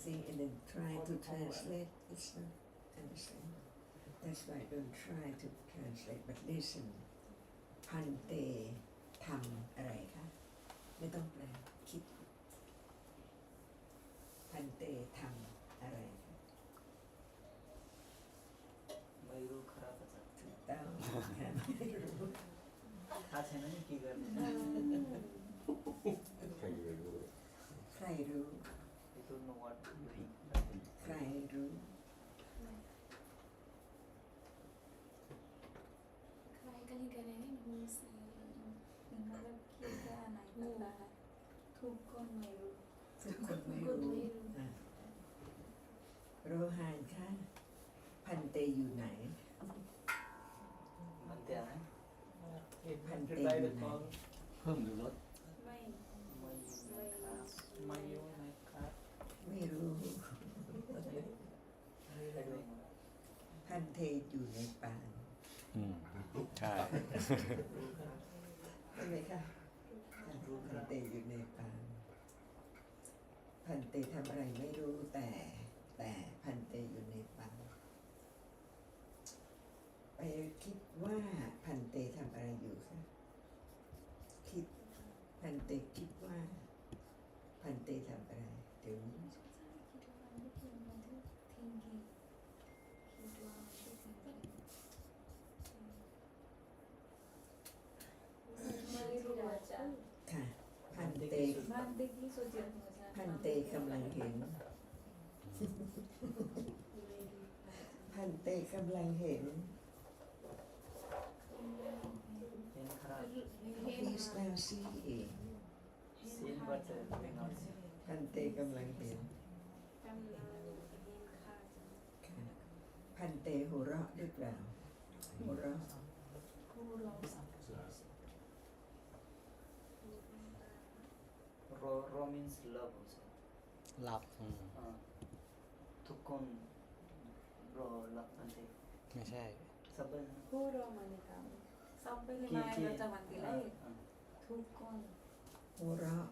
something and then try to translate, it's not understand. That's why I don't try to translate, but listen. พันเตทำอะไรคะไม่ต้องแปลคิดพันเตทำอะไรคะไม่รู้ครับอาจารย์ถูกต้องค่ะไม่รู้ถ้าใช่ไหมกี่กันใครรู้ ใครรู้ I don't know what you mean ใครรู้ใครกันนี่กันนี่หูสีमतलब क्या नहीं पता हैทุกคนไม่รู้ทุกคนไม่รู้โรหานคะพันเตอยู่ไหนมันเตียงพันเตอยู่ไหนเพิ่มหรือลดไม่ไม่รู้นะครับ ไม่รู้พันเตอยู่ในป่าใช่ใช่ไหมคะพันเตอยู่ในป่าพันเตทำอะไรไม่รู้แต่พันเตอยู่ในป่าไปคิดว่าพันเตทำอะไรอยู่คะคิดพันเตคิดว่าพันเตทำอะไรเดี๋ยวนี้ค่ะพันเตกำลังเห็นพันเตกำลังเห็น เห็นครับ Please now see ซีนวัดจะเป็นนอน พันเตกำลังเห็นค่ะพันเตหัวเราะหรือเปล่าหัวเราะรอ means love หลับทุกคนรอรับมันเองไม่ใช่สับเป็นผู้รอมันกันซับเป็นมาเราจะวันที่ไรทุกคนหัวเราะ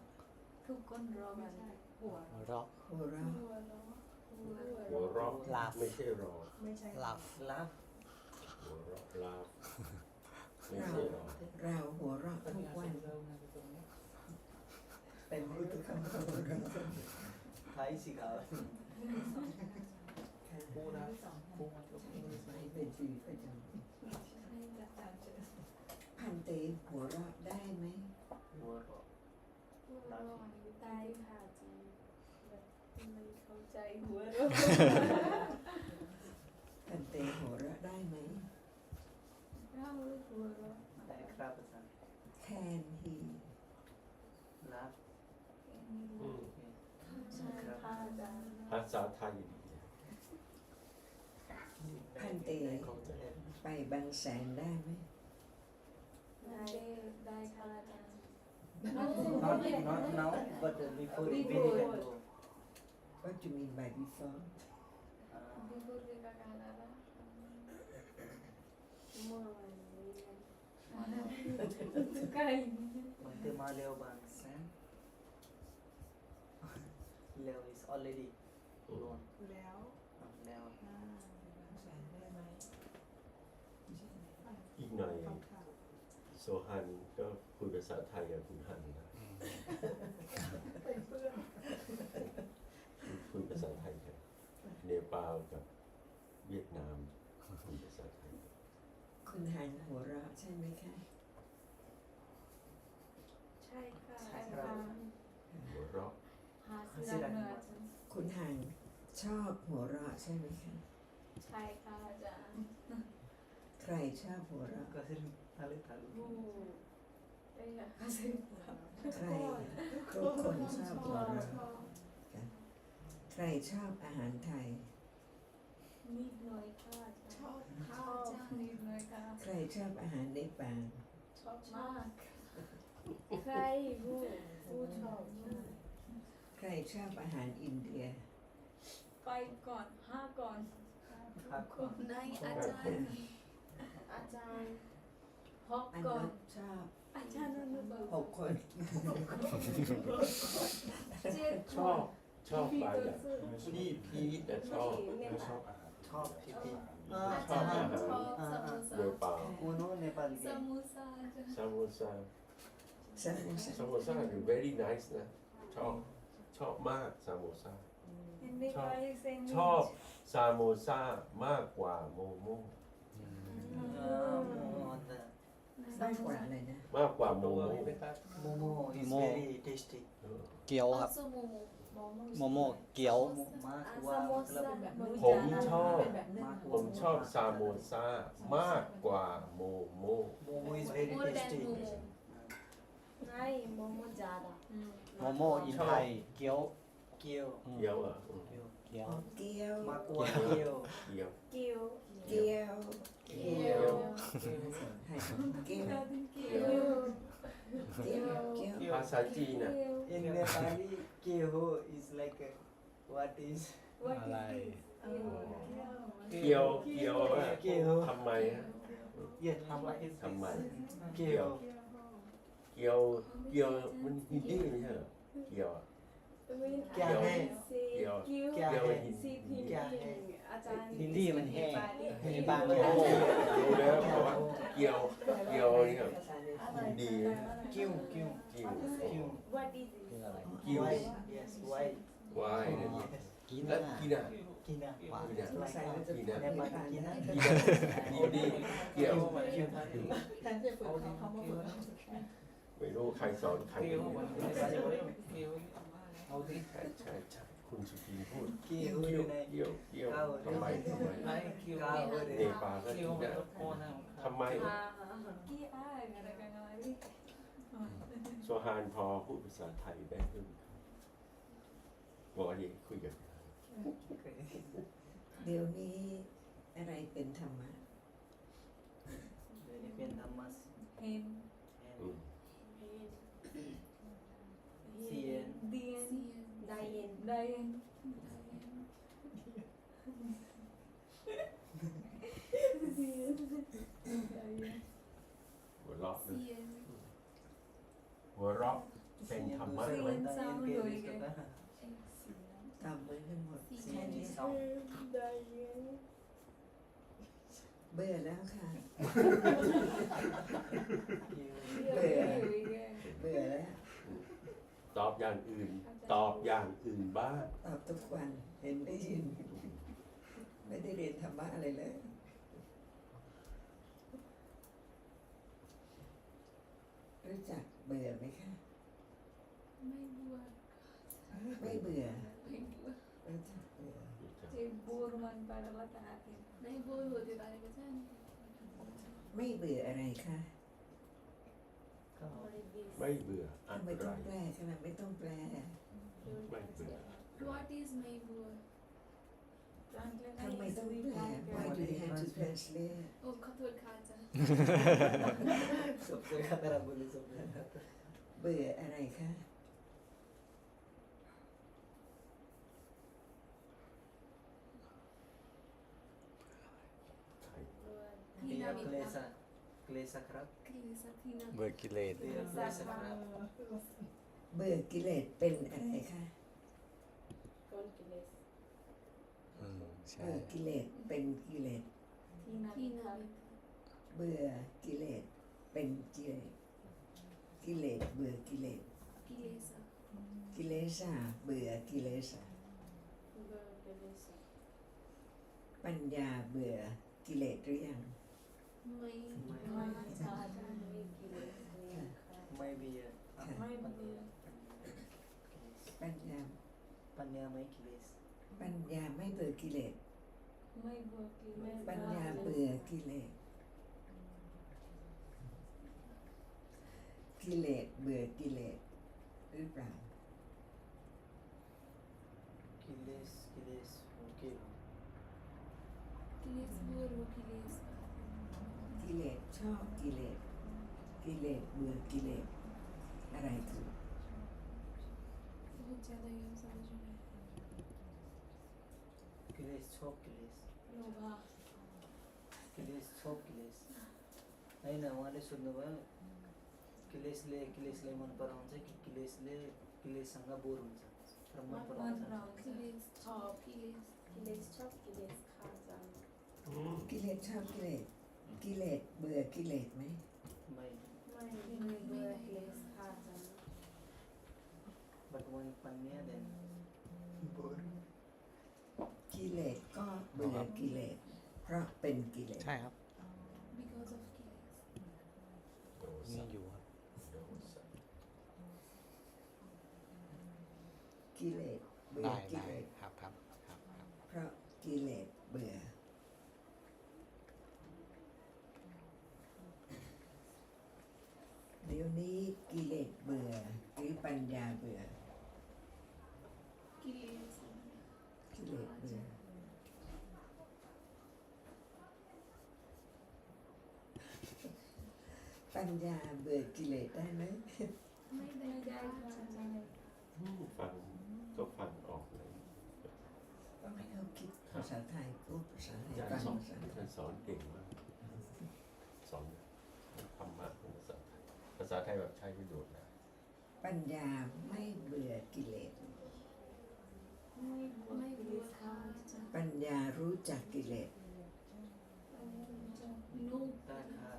ทุกคนรอมันหัว เราะ หัวเราะ หัวเราะ หลับ ไม่ใช่รอ หลับ รับ หัวเราะลาบไม่ใช่รอ เราหัวเราะทุกวันเป็นผู้ทุกคำหัวเราะ ไทยสิครับผู้นะผู้มาทุกคน ไม่เป็นชีวิตประจำพันเตหัวเราะได้ไหม หัวเราะ ได้ค่ะจีไม่เข้าใจหัวเรา พันเตหัวเราะได้ไหม เราหัวเรา ได้ครับอาจารย์ Can he รับ ใช่ค่ะอาจารย์ ภาษาไทยดี พันเตไปบางแสนได้ไหม ได้ค่ะอาจารย์ not now but before we can go What do you mean by before before ke kakak sekali มันเตมาเร็วบางแสนเร็ว is already alone แล้ว แล้ว แสนได้ไหม อีกหน่อยโซฮันก็คุยภาษาไทยกับคุณฮันนะคุยภาษาไทยกับเนปาลกับเวียดนามคุยภาษาไทย คุณหันหัวเราะใช่ไหมคะ ใช่ค่ะ หัวเราะ หาซื้อเนื้อ คุณหันชอบหัวเราะใช่ไหมคะ ใช่ค่ะอาจารย์ ใครชอบหัวเราะ ก็คือทะเลทะลุ ใช่ค่ะซื้อ ใครทุกคนชอบหัวเราะใครชอบอาหารไทย นิดหน่อยค่ะชอบนิดหน่อยค่ะ ใครชอบอาหารในป่า ชอบมากใครผู้ชอบมาก ใครชอบอาหารอินเดีย ไปก่อน5ก่อน ครับก่อน ในอาจารย์อัน 6ก่อ นั้น น ชอบ อาจารย์นั่นเบอร์ 6 คน 7 ชอบ ชอบหลายอย่างพี่พีทแต่ชอบ ไม่ชอบอาหาร ชอบพี่พี ชอบอาหาร ชอบซามู เน ซา ปาล Kuno Nepal ซามูซาจ้ะ ซาโมซา สมุทร ซาโมซาคือ very nice นะชอบมากซาโมซา In Nepali saying ชอบซาโมซามากกว่าโมโม มากกว่าอะไรนะ มากกว่าโมโม Momo is Momo. very tasty เกี๊ยวครับ also momo โมโมเกี๊ยว Makwa matlab ผมชอบ เป็นแบบนึ่ง ผมชอบซาโมซามากกว่าโมโม Momo is very more than tasty momo नहीं मोमो ज्यादा โมโมอินไทยเกี๊ยว Kyo เกี๊ยวอ่ะ เกี๊ยว เกี๊ยว Makwa Kyo เกี๊ยว क्यों เกี๊ยว เกี๊ยว ให้เกี๊ยว เกี๊ยว เกี๊ยวเกี๊ยว ภาษาจีนอ่ะ In Nepali Kyo is like what is อะไร เกี๊ยวเกี๊ยวอะ เกี๊ยว ทำไมอะ yeah ทำไม ทำไม Kyo เกี๊ยวเกี๊ยวมันฮินดี้ไม่ใช่เหรอเกี๊ยวอะ क्या है เกี๊ยว क्या เกี๊ยว है ฮินดี้ क्या है ฮินดี้มันแห้งในบ้านมัน โอ้ โอ้ รู้แล้วเพราะว่าเกี๊ยวเกี๊ยวนี่ครับ ภาษาเนี่ย ฮินดีนะ Kyo Kyo กิ้ว Kyo what is it คืออะไร กิ้ว Why yes why วายนั่นเอง กิน แล้ว นะ กินอ่ะ Kina หวาน กินอ่ะ สงสัยมันจะ กินอ่ะ Nepali Kina ฮินดีเกี๊ยว Kyo แทนที่จะฝึกเขามาฝึก ไม่รู้ใครสอนใคร Kêu ไม่รู้ mà Nepali có đấy không? Kêu Âu Tí ใช่ใช่ใช่คุณสุธีพูด Kyo เกี๊ยว này เกี๊ยวเกี๊ยวทำไม Đấy kêu ข้าว เนปาลก็กิ Kêu น mà ได้ nó con nào ทำไม กี่อ้ายอะไรกันอะไร โซฮานพอพูดภาษาไทยได้ขึ้นบอกว่าดีคุยกัน เดี๋ยวนี้อะไรเป็นธรรมะ เป็นธรรมะ เห็น อืม เสียน เดียน ได้เย็น ได้เย็น หัวเราะนะ เสียน หัวเราะเป็นธรรมะ เสี ไหม ยนซาวด์เลยแก ตามมือกันหมด เสี แค่ ยน นี้ ได้เย็น เบื่อแล้วค่ะ เบื่ออีกแก เบื่อแล้ว ตอบอย่างอื่น ตอบอย่างอื่นบ้าง ตอบทุกวันเห็นได้ยิน ไม่ได้เรียนธรรมะอะไรเลย รู้จักเบื่อไหมคะ ไม่เบื่อ ไม่เบื่อ ไม่เบื่อ รู้จักเบื่อ Cik Burman pada letak hati. Naik bulu di balik pesan. ไม่เบื่ออะไรคะ ไม่เบื่ออะ ทำไม ไร ต้องแปลขนาดไม่ต้องแปล ไม่เบื่อ What is my bua? ทำไมต้องแปล Why do you have to translate Oh, khatul khaja. สบเลยครับแต่เราบุญสบเลยครับ เบื่ออะไรคะ เบีย Tina เคล minta. ซาเคลซาครับ Kelisa Tina. เบอร์กิเลส เบียเคลซาครับ เบื่อกิเลสเป็นอะไรคะ कौन किलेस ใช่ เบื่อกิเลสเป็นกิเลส टीना Tina minta. เบื่อกิเลสเป็นกิเลสกิเลสเบื่อกิเลส Kelisa. กิเลสาเบื่อกิเลสา किलेस ปัญญาเบื่อกิเลสหรือยัง Mai. मैं चाहता हूँ keyless ไม่เบีย मैं भी ปัญญา ปัญญาไม่เคลส ปัญญาไม่เบื่อกิเลส Mai bua Kelisa. ปัญญาเบื่อกิเลสกิเลสเบื่อกิเลสหรือเปล่า เคลสโอเค Kelis buru kelis. กิเลสชอบกิเลสกิเลสเบื่อกิเลสอะไรคือ बहुत ज़्यादा ये समझ में เคลสชอบเคลส लोभा. เคลสชอบเคลสहोइन उहाँले सोध्नुभयो केलेसले मन पराउँछ कि केलेससँग बोर हुन्छ Perempuan pun วัน ada. เรากิเลสชอบกิเลส กิเลสชอบกิเลสฆ่าจัง กิเลสชอบกิเลสกิเลสเบื่อกิเลสไหม Baik. ไม่เบื่อกิเลสฆ่าจัง Berteman depannya dan bor. กิเลสก็เบื่อกิเลสเพราะเป็นกิเลส ใช่ครับ because of กิเลส มีอยู่ครับ กิเลสเบื่อ ได้ กิ ได้ เลส ครับครับครับครับ เพราะกิเลสเบื่อเดี๋ยวนี้กิเลสเบื่อหรือปัญญาเบื่อ กิเลส กิเลสเบื่อปัญญาเบื่อกิเลสได้ไหม ไม่ได้ค่ะอาจารย์ ฟังก็ฟังออกเลย ต้องให้เขาคิดภาษาไทยพูดภาษาไทย อา ฟั จารง ย์สอน ภาษาไทย อาจารย์สอนเก่งมากสอนธรรมะเป็นภาษาไทยแบบใช้ประโยชน์นะ ปัญญาไม่เบื่อกิเลส ไม่เบื่อค่ะอาจารย์ ปัญญารู้จักกิเลส นุ่ม Tak kah.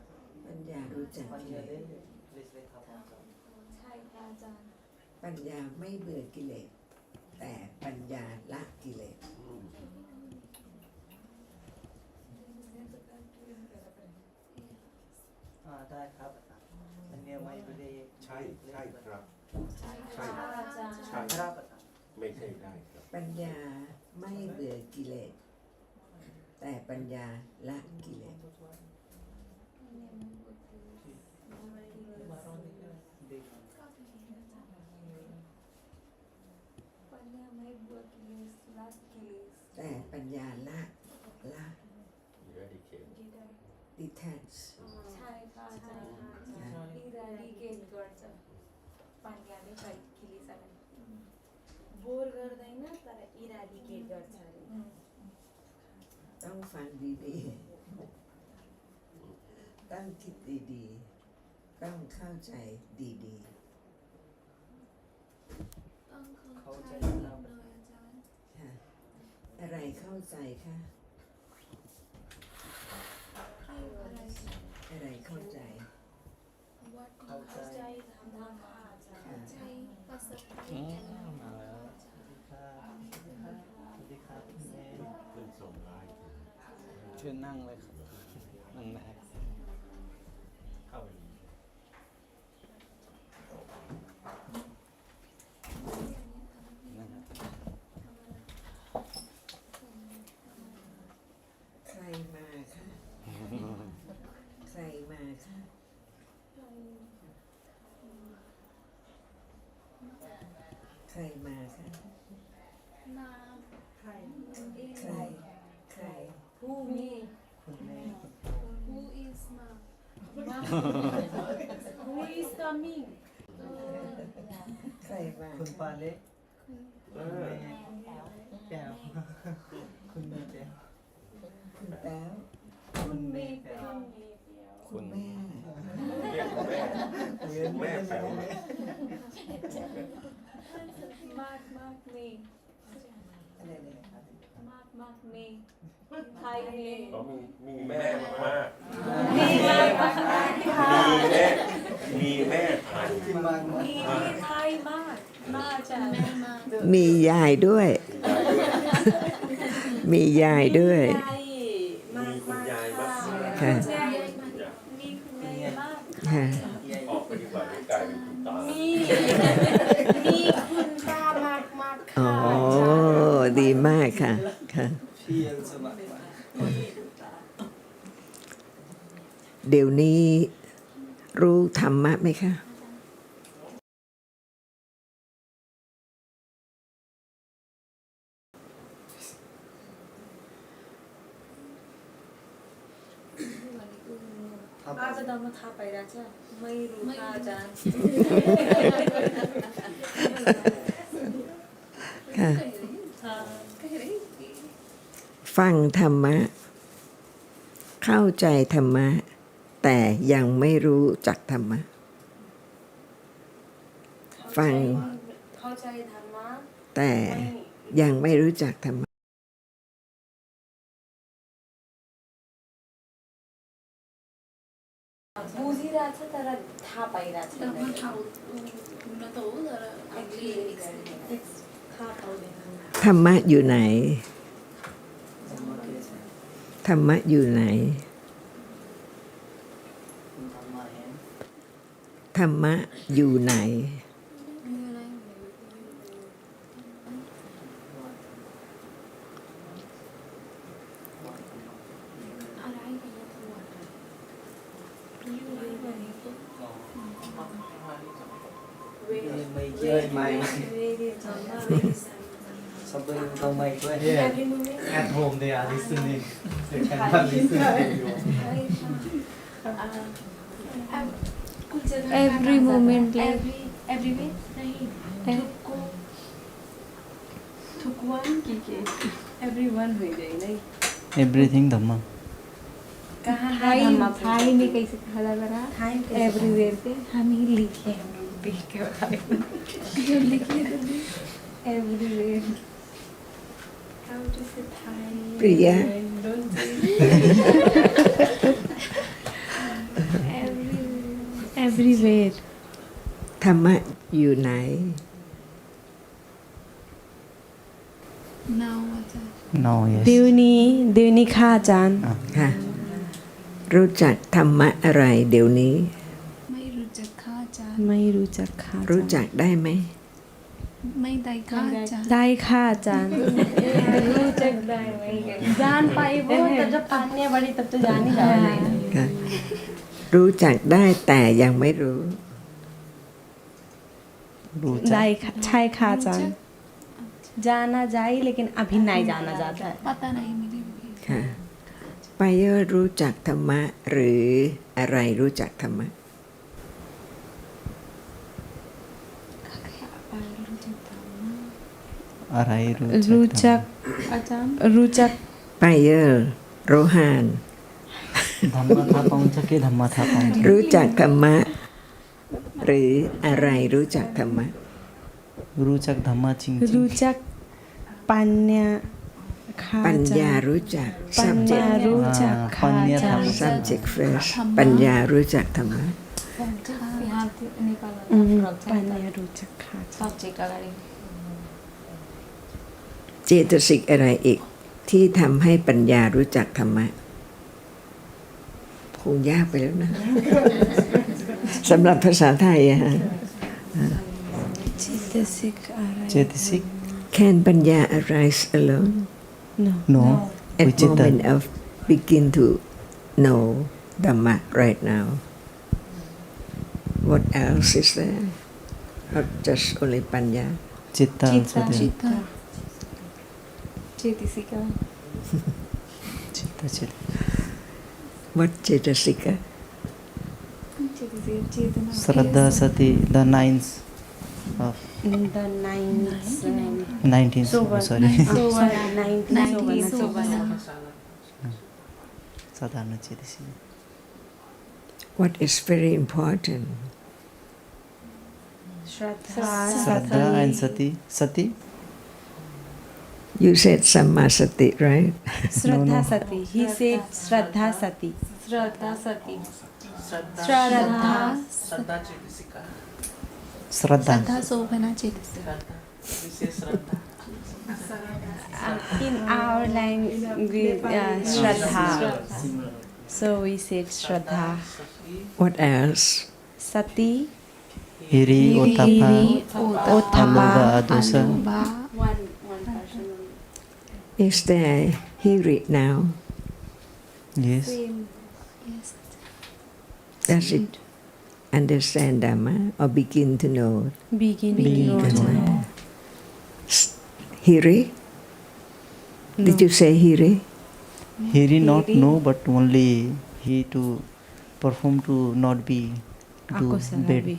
ปัญญารู้จักกิเล Panjang ส deh. List apa? ใช่ค่ะอาจารย์ ปัญญาไม่เบื่อกิเลสแต่ปัญญาละกิเลส ได้ครับอันเนี้ยไม่ได้ ใช่ใช่ครับ ใช่ ใช่ ค่ะอาจารย์ ใช่ ครับ ไม่ใช่ได้ครับ ปัญญาไม่เบื่อกิเลสแต่ปัญญาละกิเลส Di ปัญญาไม่เบื่อกิเลสละกิเลส แต่ปัญญาละ eradicate กิเลส detach ใช่ค่ะอาจารย์इराडिकेट गर्छ पानीले किलिसलाई बोर गर्दैन तर इराडिकेट गर्छ अरे ต้องฟังดีๆต้องคิดดีๆต้องเข้าใจดี ต้องเข้าใจเลยอาจารย์ ๆค่ะอะไรเข้าใจคะ คืออะไร อะไรเข้าใจ วัด เข้าใจ ใจธรรมะอาจารย์ใจภาษาไทย มาแล้ว di kah. เรื่องส่งไลน์ เชิญนั่งเลยครับนั่งได้ เข้าไป นั่งครับ ใครมาคะใครมาคะใครมาคะ นา ใคร ใคร who me who is มา who is coming ใครมา Kun Pale. เออ Peo. Kun Peo. คุณแป๊ว Kun เม Me เปียว Peo. เมเปียว คุณแม่ เรียกคุณแม่แม่แปลว่า มากมากเม อะไรเนี่ย มากมากเมไทยเม เขามีแม่มาก มีมากมากค่ะ มีแม่พัน Timbang มีไทยมากมากจ้ะแม่มาก มียายด้วย มียายด้วย มีคุณยายมาก ค่ะ มีคุณแม่มาก ค่ะ ออกไปดีกว่าไม่กลายเป็นคุณตา มีคุณตามากมาก อ๋อ ดีมากค่ะ ค่ะ Piel sama. เดี๋ยวนี้รู้ธรรมะไหมคะ आज दम्म थाहा पाइरहेछ मै रूपा जान ค่ะ ฟังธรรมะ เข้าใจธรรมะ แต่ยังไม่รู้จักธรรมะ ฟัง เข้าใจธรรมะ แต่ยังไม่รู้จักธรรมะ बुझिरहेछ तर थाहा पाइरहेछ धम्म ठाउँ हुन त हो तर आफूले experience थाहा पाउँदैन ธรรมะอยู่ไหน धम्म के छ ธรรมะอยู่ไหน धम्म है ธรรมะอยู่ไหน सबै रमाइलो At home they are listening. They cannot listen to you. Every moment like every नहीं थुकवान के एभ्री वान भइरहेन है Everything Dhamma. थाई में कैसे खड़ा करा एवरीवेयर पे हम ही लिखे हम देख के बताए जो लिखे everywhere how to say Thai ปริยะ everywhere ธรรมะอยู่ไหน now No, yes. देउनी खा जान ค่ะ รู้จักธรรมะอะไรเดี๋ยวนี้ ไม่รู้จักข้าจาน ไม่รู้จักขา รู้จักได้ไหม ไม่ได้ข้าจาน ได้ค่าจานรู้จักได้ไหมजान पाई वो तब जब पाने वाली तब तो जान ही जाएगा ค่ะรู้จักได้แต่ยังไม่รู้ ได้ใช่ค่าจาน जाना जाए लेकिन अभी नहीं जाना जाता है पता नहीं मुझे भी ค่ะไปเยอรู้จักธรรมะหรืออะไรรู้จักธรรมะ Araiรู้จักอาจารย์รู้จัก ไปเยอโรหาน Dhamma tha pauncha ke Dhamma tha pauncha. รู้จักธรรมะ หรืออะไรรู้จักธรรมะ Ruchak Dhamma ching รู้ ching. จักปัญญาค่า ปัญ จา ญาน รู้จัก ปัญญา subject รู้จักค่า ปัญญา จาน subject first ปัญญารู้จักธรรมะ ปัญญารู้จักค่าจาน เจตสิกอะไรอีก ที่ทำให้ปัญญารู้จักธรรมะคงยากไปแล้วนะ สำหรับภาษาไทยอะฮะ Chetasikอะไร Chetasik? Can ปัญญา arise alone No. at Vichitta. moment of begin to know Dhamma right now? What else is there? Not just only ปัญญา Chitta also there. Chitta Chetasika Chitta, chitta. What เจตสิกะ Shraddha, Sati, the nines of the ninth 19th. Sorry. Sovana 19 Sovana Sadhana Chetasik. What is very important? Shraddha and Sati. Sati? You said Samma Sati, right? Shraddha Sati. He said Shraddha Sati. Shraddha Sati. Shraddha. Shraddha Chetasika. Shraddha. Shraddha Shobhana Chetas Shraddha. We say Shraddha. In our language, Shraddha. So we said Shraddha. What else? Sati. Hiri, Otapa, Ottapa. Aloba, Adosa. One person. Is there hear it now? Yes. Does it understand Dhamma or begin to know? Begin Begin to to know. know. Hiri? Did you say Hiri? Hiri not Hiri. know, but only he to perform to not be do Akusala bad. bhi.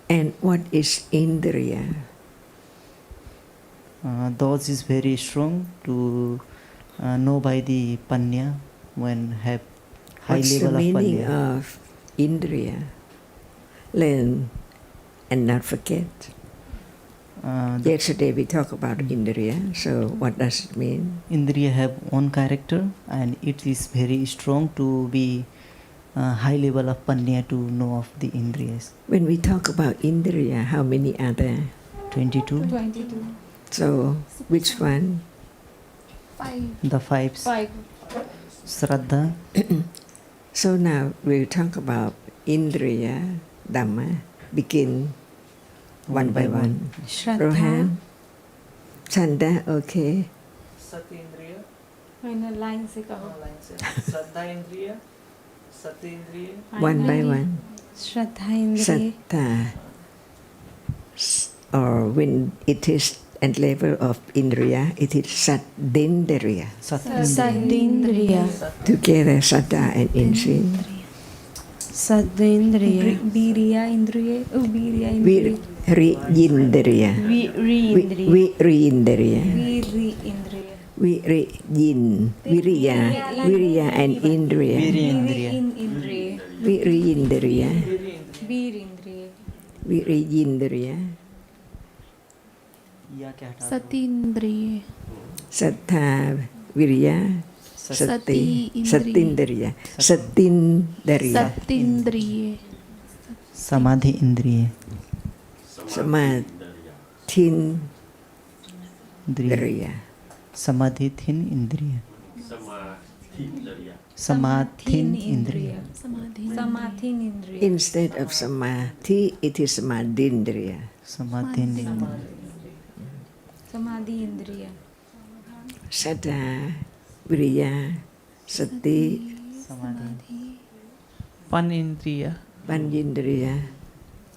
And what is Indriya? Those is very strong to know by the panya when have high What's the level of meaning panya. of Indriya? Learn and not forget. Yesterday we talked about Indriya, so what does it mean? Indriya have one character, and it is very strong to be high level of panya to know of the Indriyas. When we talk about Indriya, how many are there? 22. 22. So, which one? 5. The fives. 5. Shraddha. So now we'll talk about Indriya Dhamma. Begin one by one. Shraddha. Rohan, Chanda, okay. सत इंद्रिय मैंने line से कहो. Line से श्रद्धा इंद्रिय सत इंद्रिय One by one. Shraddha Indriya. Satta. Or when it is at level of Indriya, it is Saddindriya. Saddindriya. Together, Satta and Inshin. Saddindriya. Virya Indriya. Virya Indriya. Virindriya. Re-indriya. Virindriya. Viri Indriya. Virya and Indriya. Virindriya. Indriya. Virindriya. Virindriya. Virindriya. Satindriya. Sattha, Virya, Sati, Satindriya. Satindriya. Satindriya. Samadhi Indriya. Samadhindriya. Samadhi Thin Indriya. Samadhin Indriya. Samadhin Indriya. Instead of Samadhi, it is Samadhindriya. Samadhin Indriya. Samadhi Indriya. Sattha, Virya, Sati, Samadhi. Panindriya. Panjindriya.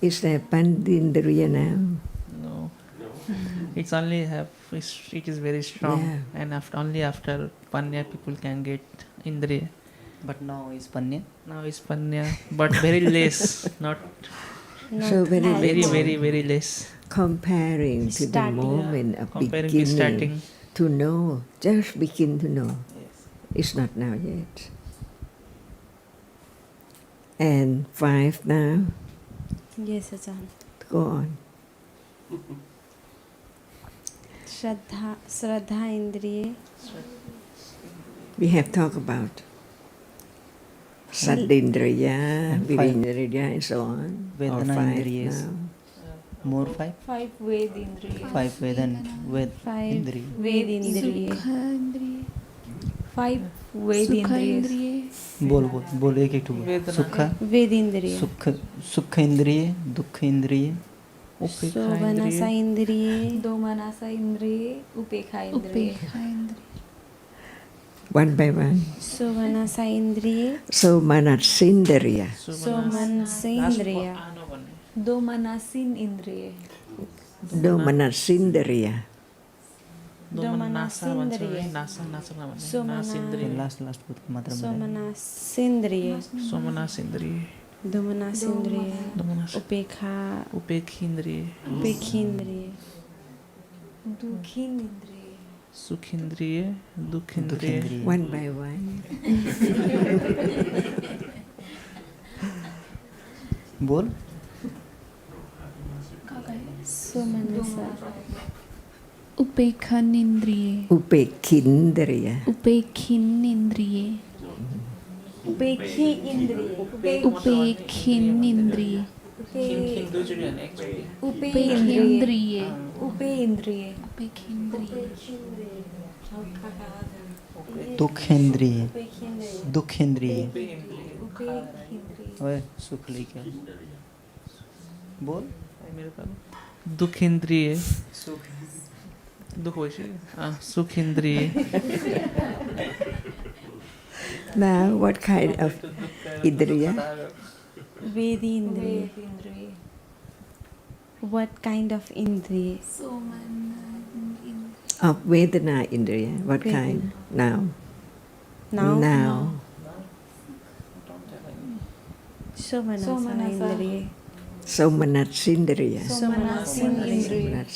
Is there Panjindriya now? No. It's only it is very strong, Yeah. and only after panya people can get indriya. But now is panya. Now is panya, but very less, not So very less. comparing to the Starting. moment of Comparing to beginning starting. to know, just begin to know. Yes. It's not now yet. And 5 now, Yes, Ajahn. go on. Shraddha Indriya. We have talked about Saddindriya, And 5. Virindriya, and so on. Or Vedana 5 Indriyas. now. More 5. 5 Ved Indriya. 5 Vedan. Ved 5 Indriya. Ved Indriya. 5 Ved Indriya. बोल एक एक बोल. सुखा. Ved Indriya. सुख इंद्रिय. दुख इंद्रिय. Somanasa Indriya. Domanasa Indriya. Upekha Indriya. One by one. Somanasa Indriya. So Manasindriya. Somanasindriya. Domanasin Indriya. Domanasindriya. Domanasindriya. Nasindriya. Last both मात्रा में. Somanasindriya. Somanasindriya. Domanasindriya. Upekha. Upekhindriya. Upekhindriya. Dukhin Indriya. Sukhindriya. Dukhindriya. One by one. बोल. Somanasa. Upekhanindriye. Upekhindriya. Upekhinindriye. Upekhi Indriya. Upekhinindriye. Upendriya. Upekhinindriye. Upendriya. Upekhinindriye. दुख इंद्रिय. दुख इंद्रिय. Upekindriya. ओए सुख लेके. बोल. Dukhindriya. Dukh hoise. Sukhindriya. Now, what kind of Indriya? Vedi Indriya. What kind of Indriya? Of Vedana Indriya. What kind? Now. Now. Somanasa Indriya. Somanasindriya. Somanasindriya.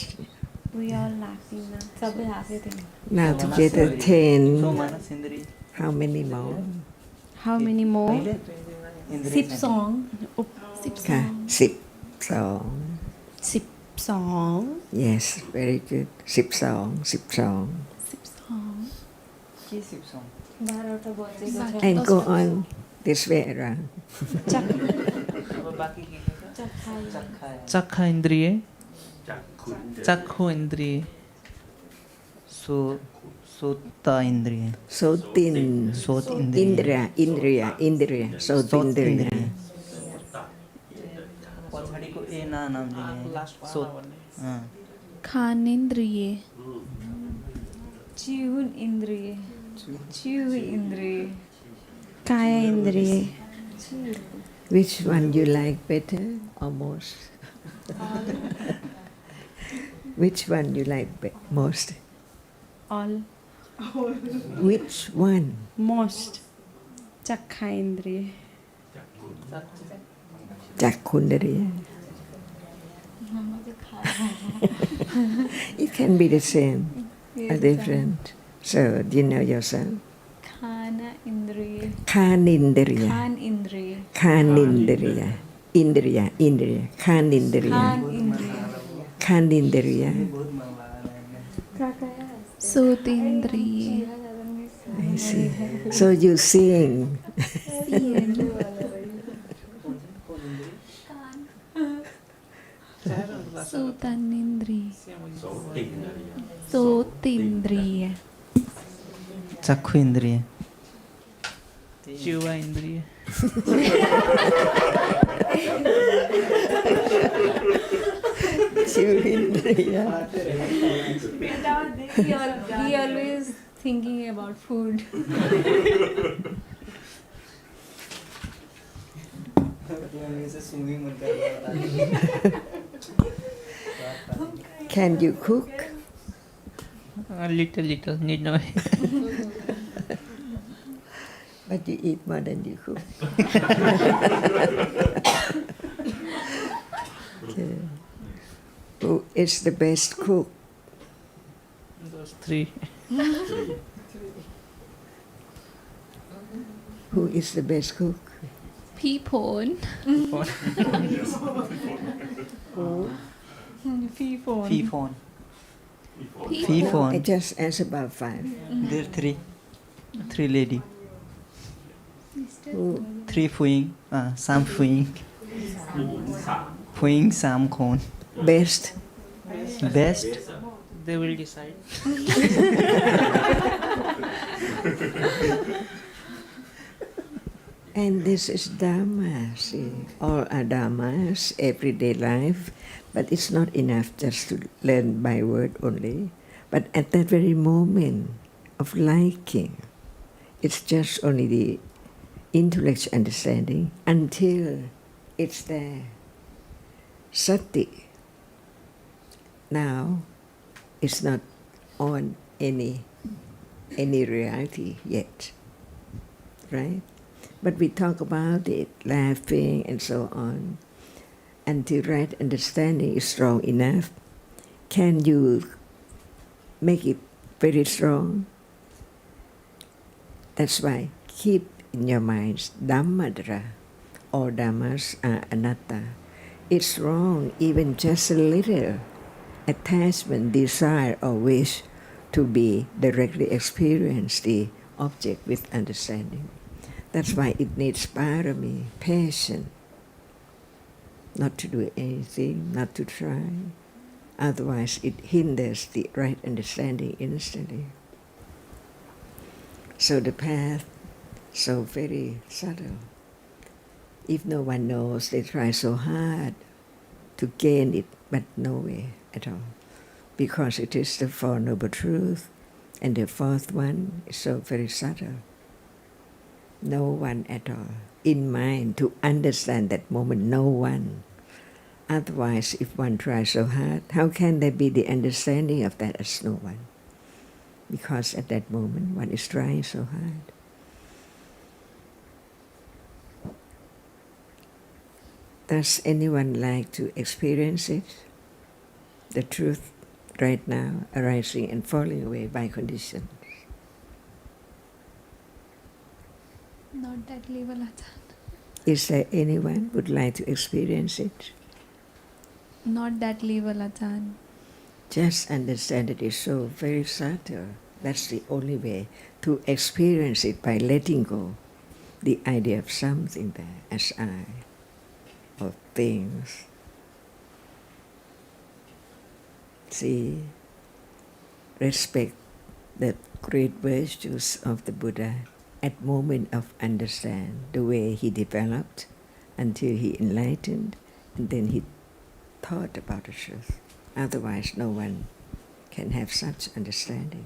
We all laughing now. सब हंसे थे. Now together 10. सोमानस इंद्रिय. How many more? How many more? इंद्रिय. 10 song. 10 song. 10. 12 Yes, very good. 12. 12 12 बजेको छ And go on this way around. अब बाँकी के छ चक्खा चक्खा चक्खा इन्द्रिय Chakkhun. चक्षु इन्द्रिय सोत इन्द्रिय Sotin. सोत इन्द्रिय Indriya. सोत Sotindriya. इन्द्रिय पछाडिको ए नाम सोत खानेन्द्रिय चिहुन इन्द्रिय चिहु इन्द्रिय Kaya Indriya. Which one you like better or most? Which one you like most? all Which one? most चक्खा इन्द्रिय Chakkhundriya. It can be the same or different. So, do you know yourself? खाना इन्द्रिय Khanindriya. Khan इन्द्रिय Khanindriya. Indriya. Khanindriya. Khan इन्द्रिय Khanindriya. सोतेन्द्रिय I see. So you sing. सोतानिन्द्रिय Sotinariya. सोतेन्द्रिय चक्षु इन्द्रिय जिह्वा इन्द्रिय Chivindriya. he always thinking about food swimming मन गर्दा Can you cook? little need no But you eat more than you cook. Okay. Who is the best cook? those three Who is the best cook? P-porn P-phone P-phone I P-phone just asked about 5. there three lady Who? three Phuing Sam Phuing Phuing Sam Khon Best? best they will decide And this is Dhamma, see. All are Dhammas, everyday life. But it's not enough just to learn by word only. But at that very moment of liking, it's just only the intellectual understanding until it's there. Sati. Now, it's not on any reality yet, right? But we talk about it, laughing and so on, until right understanding is strong enough. Can you make it very strong? That's why keep in your minds Dhammadra. All Dhammas are anatta. It's wrong, even just a little attachment, desire or wish to be directly experience the object with understanding. That's why it needs parami, patience, not to do anything, not to try. Otherwise, it hinders the right understanding instantly. So the path, so very subtle. If no one knows, they try so hard to gain it, but no way at all. Because it is the Four Noble Truths, and the fourth one is so very subtle. No one at all in mind to understand that moment, no one. Otherwise, if one tries so hard, how can there be the understanding of that as no one? Because at that moment, one is trying so hard. Does anyone like to experience it? The truth right now arising and falling away by conditions. not that level Ajahn. Is there anyone would like to experience it? Not that level, Ajahn. Just understand it is so very subtle. That's the only way to experience it, by letting go the idea of something there as I, of things. See, respect the great virtues of the Buddha at moment of understand, the way he developed until he enlightened, and then he thought about the truth. Otherwise, no one can have such understanding,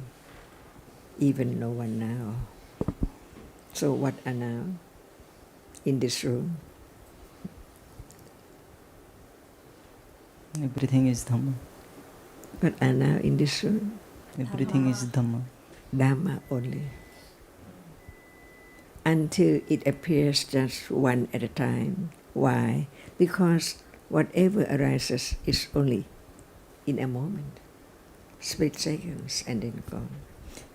even no one now. So what are now in this room? Everything is Dhamma. What are now in this room? Everything is Dhamma. Dhamma only. Until it appears just one at a time. Why? Because whatever arises is only in a moment, split seconds, and then gone.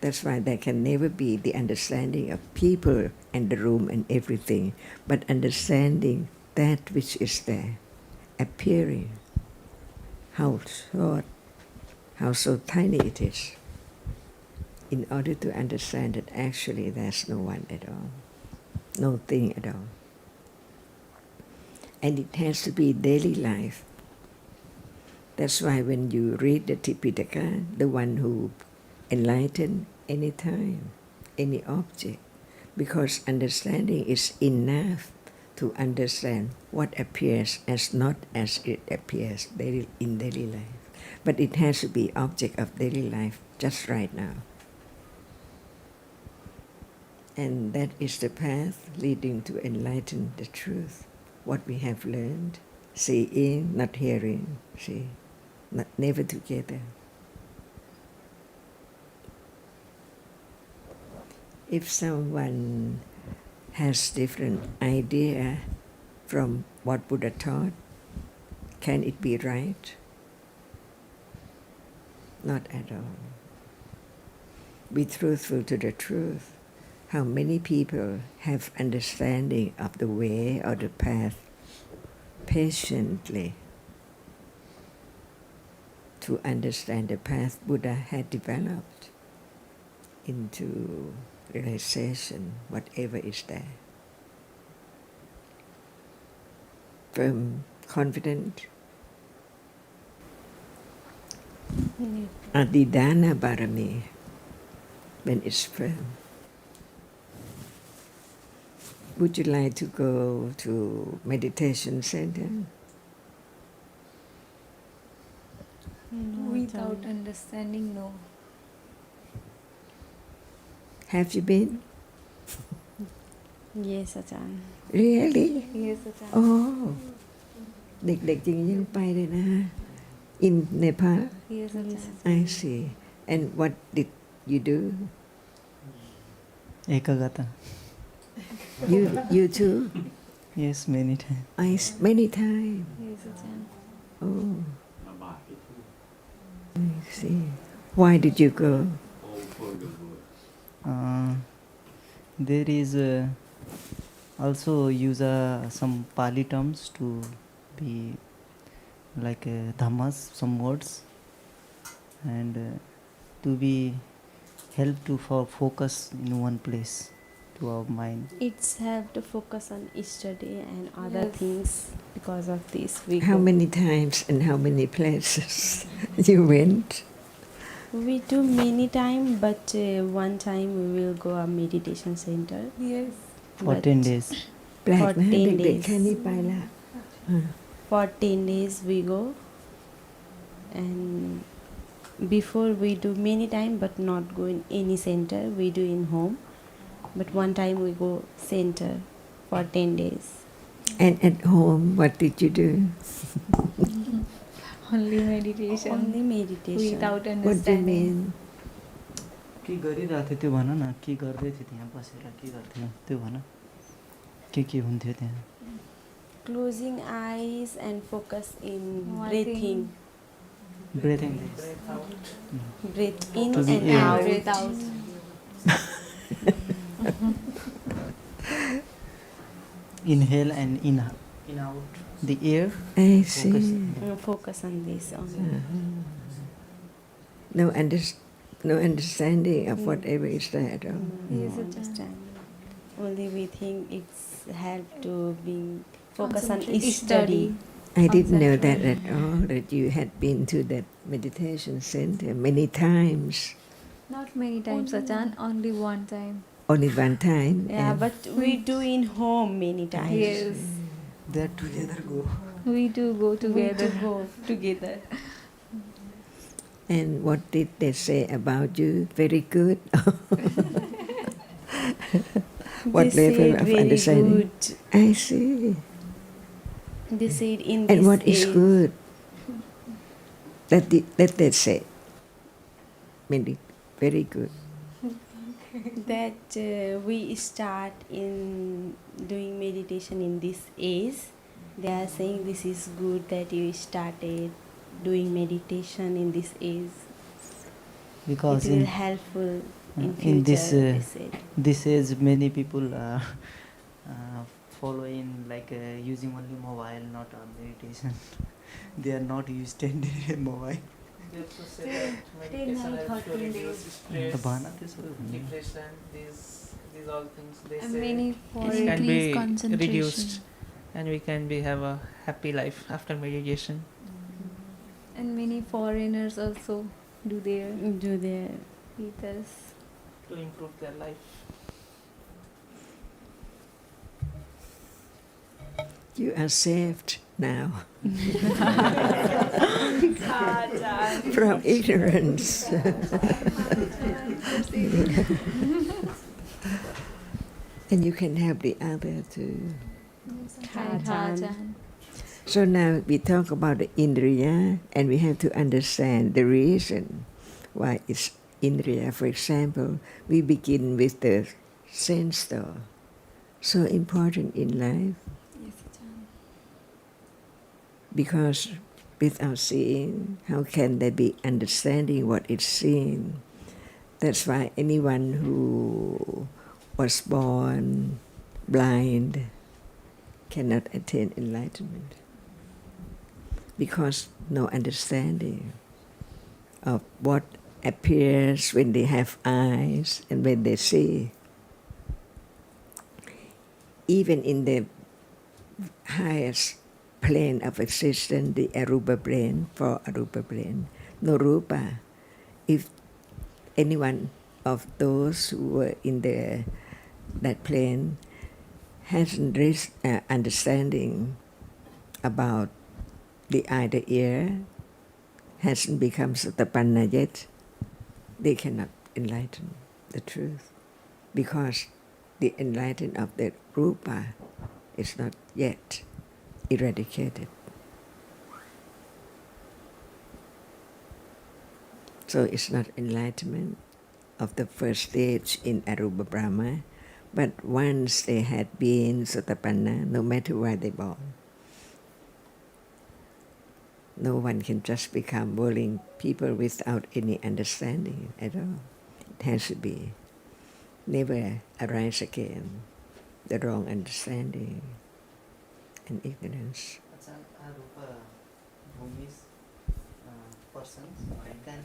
That's why there can never be the understanding of people and the room and everything, but understanding that which is there, appearing, how short, how so tiny it is, in order to understand that actually there's no one at all, no thing at all. And it has to be daily life. That's why when you read the Tipitaka, the one who enlightened any time, any object, because understanding is enough to understand what appears as not as it appears in daily life. But it has to be object of daily life just right now. And that is the path leading to enlighten the truth. What we have learned, seeing, not hearing, see, not never together. If someone has different idea from what Buddha taught, can it be right? Not at all. Be truthful to the truth. How many people have understanding of the way or the path patiently to understand the path Buddha had developed into realization, whatever is there. Firm, confident. Adidana Barami, when it's firm. Would you like to go to meditation center? No, without understanding, no. Have you been? Yes, Ajahn. Really? Yes, Ajahn. Oh, เด็กๆจริงยังไปเลยนะ In Nepal? Yes, Ajahn. I see. And what did you do? Ekagata. You too? Yes, many times. Many times. Yes, Ajahn. Oh, I see. Why did you go? There is also use some Pali terms to be like dhammas, some words, and to be help to for focus in one place to our mind. It's have to focus on yesterday and other things. Because of this, we How go. many times and how many places you went? We do many time, but one time we will go a meditation center. Yes. For But 10 days. แปลกนะ For 10 เด็ก days. ๆแค่นี้ไปละ For 10 days we go, and before we do many time, but not go in any center. We do in home, but one time we go center for 10 days. And at home, what did you do? Only meditation. Only meditation. Without What do you understanding. mean? के गरिरहेको थियो त्यो भन न के गर्दै थियो त्यहाँ बसेर के गर्थ्यो त्यो भन के हुन्थ्यो त्यहाँ Closing eyes and focus in Breathing. breathing. Breath Breathe in To be and in. out. Breathe out. inhale and in out the air. I Focus. see. Focus on this only. No understanding of whatever is there at all. Yes, No Ajahn. understand. Only we think it's help to be focus on Concentrate. study. I didn't know that Concentrate. at all, that you had been to that meditation center many times. Not many times, Ajahn, only one time. Only one time. Yeah, and but we do in home many times. Yes, They together go. we do go together. We go together. And what did they say about you? Very good? What They level said of very understanding? good. I see. They said in And this what is age, good? That they say. Very good. that we start in doing meditation in this age. They are saying this is good that you started doing meditation in this age. Because It will helpful in future. in this they said. this age many people are following like using only mobile, not meditation. They are not used to mobile. They also say that meditation helps to reduce stress, depression, these all things they And say many it foreign can Increase be concentration. reduced and we can be have a happy life after meditation. and many foreigners also do their Do their with us. To improve their life. You are saved now from ignorance. And you can help the other too. Ajahn. So now we talk about the Indriya, and we have to understand the reason why it's Indriya. For example, we begin with the sense door. So important in life, Yes, Ajahn. because without seeing, how can there be understanding what is seen? That's why anyone who was born blind cannot attain enlightenment, because no understanding of what appears when they have eyes and when they see. Even in the highest plane of existence, the arupa plane, for arupa plane, no rupa. If anyone of those who were in that plane hasn't reached understanding about the eye, the ear, hasn't become sotapanna yet, they cannot enlighten the truth, because the enlightenment of the rupa is not yet eradicated. So it's not enlightenment of the first stage in Arupa Brahma, but once they had been Sotapanna, no matter where they born, no one can just become willing people without any understanding at all. It has to be never arise again, the wrong understanding and ignorance. Arupa bhumis persons can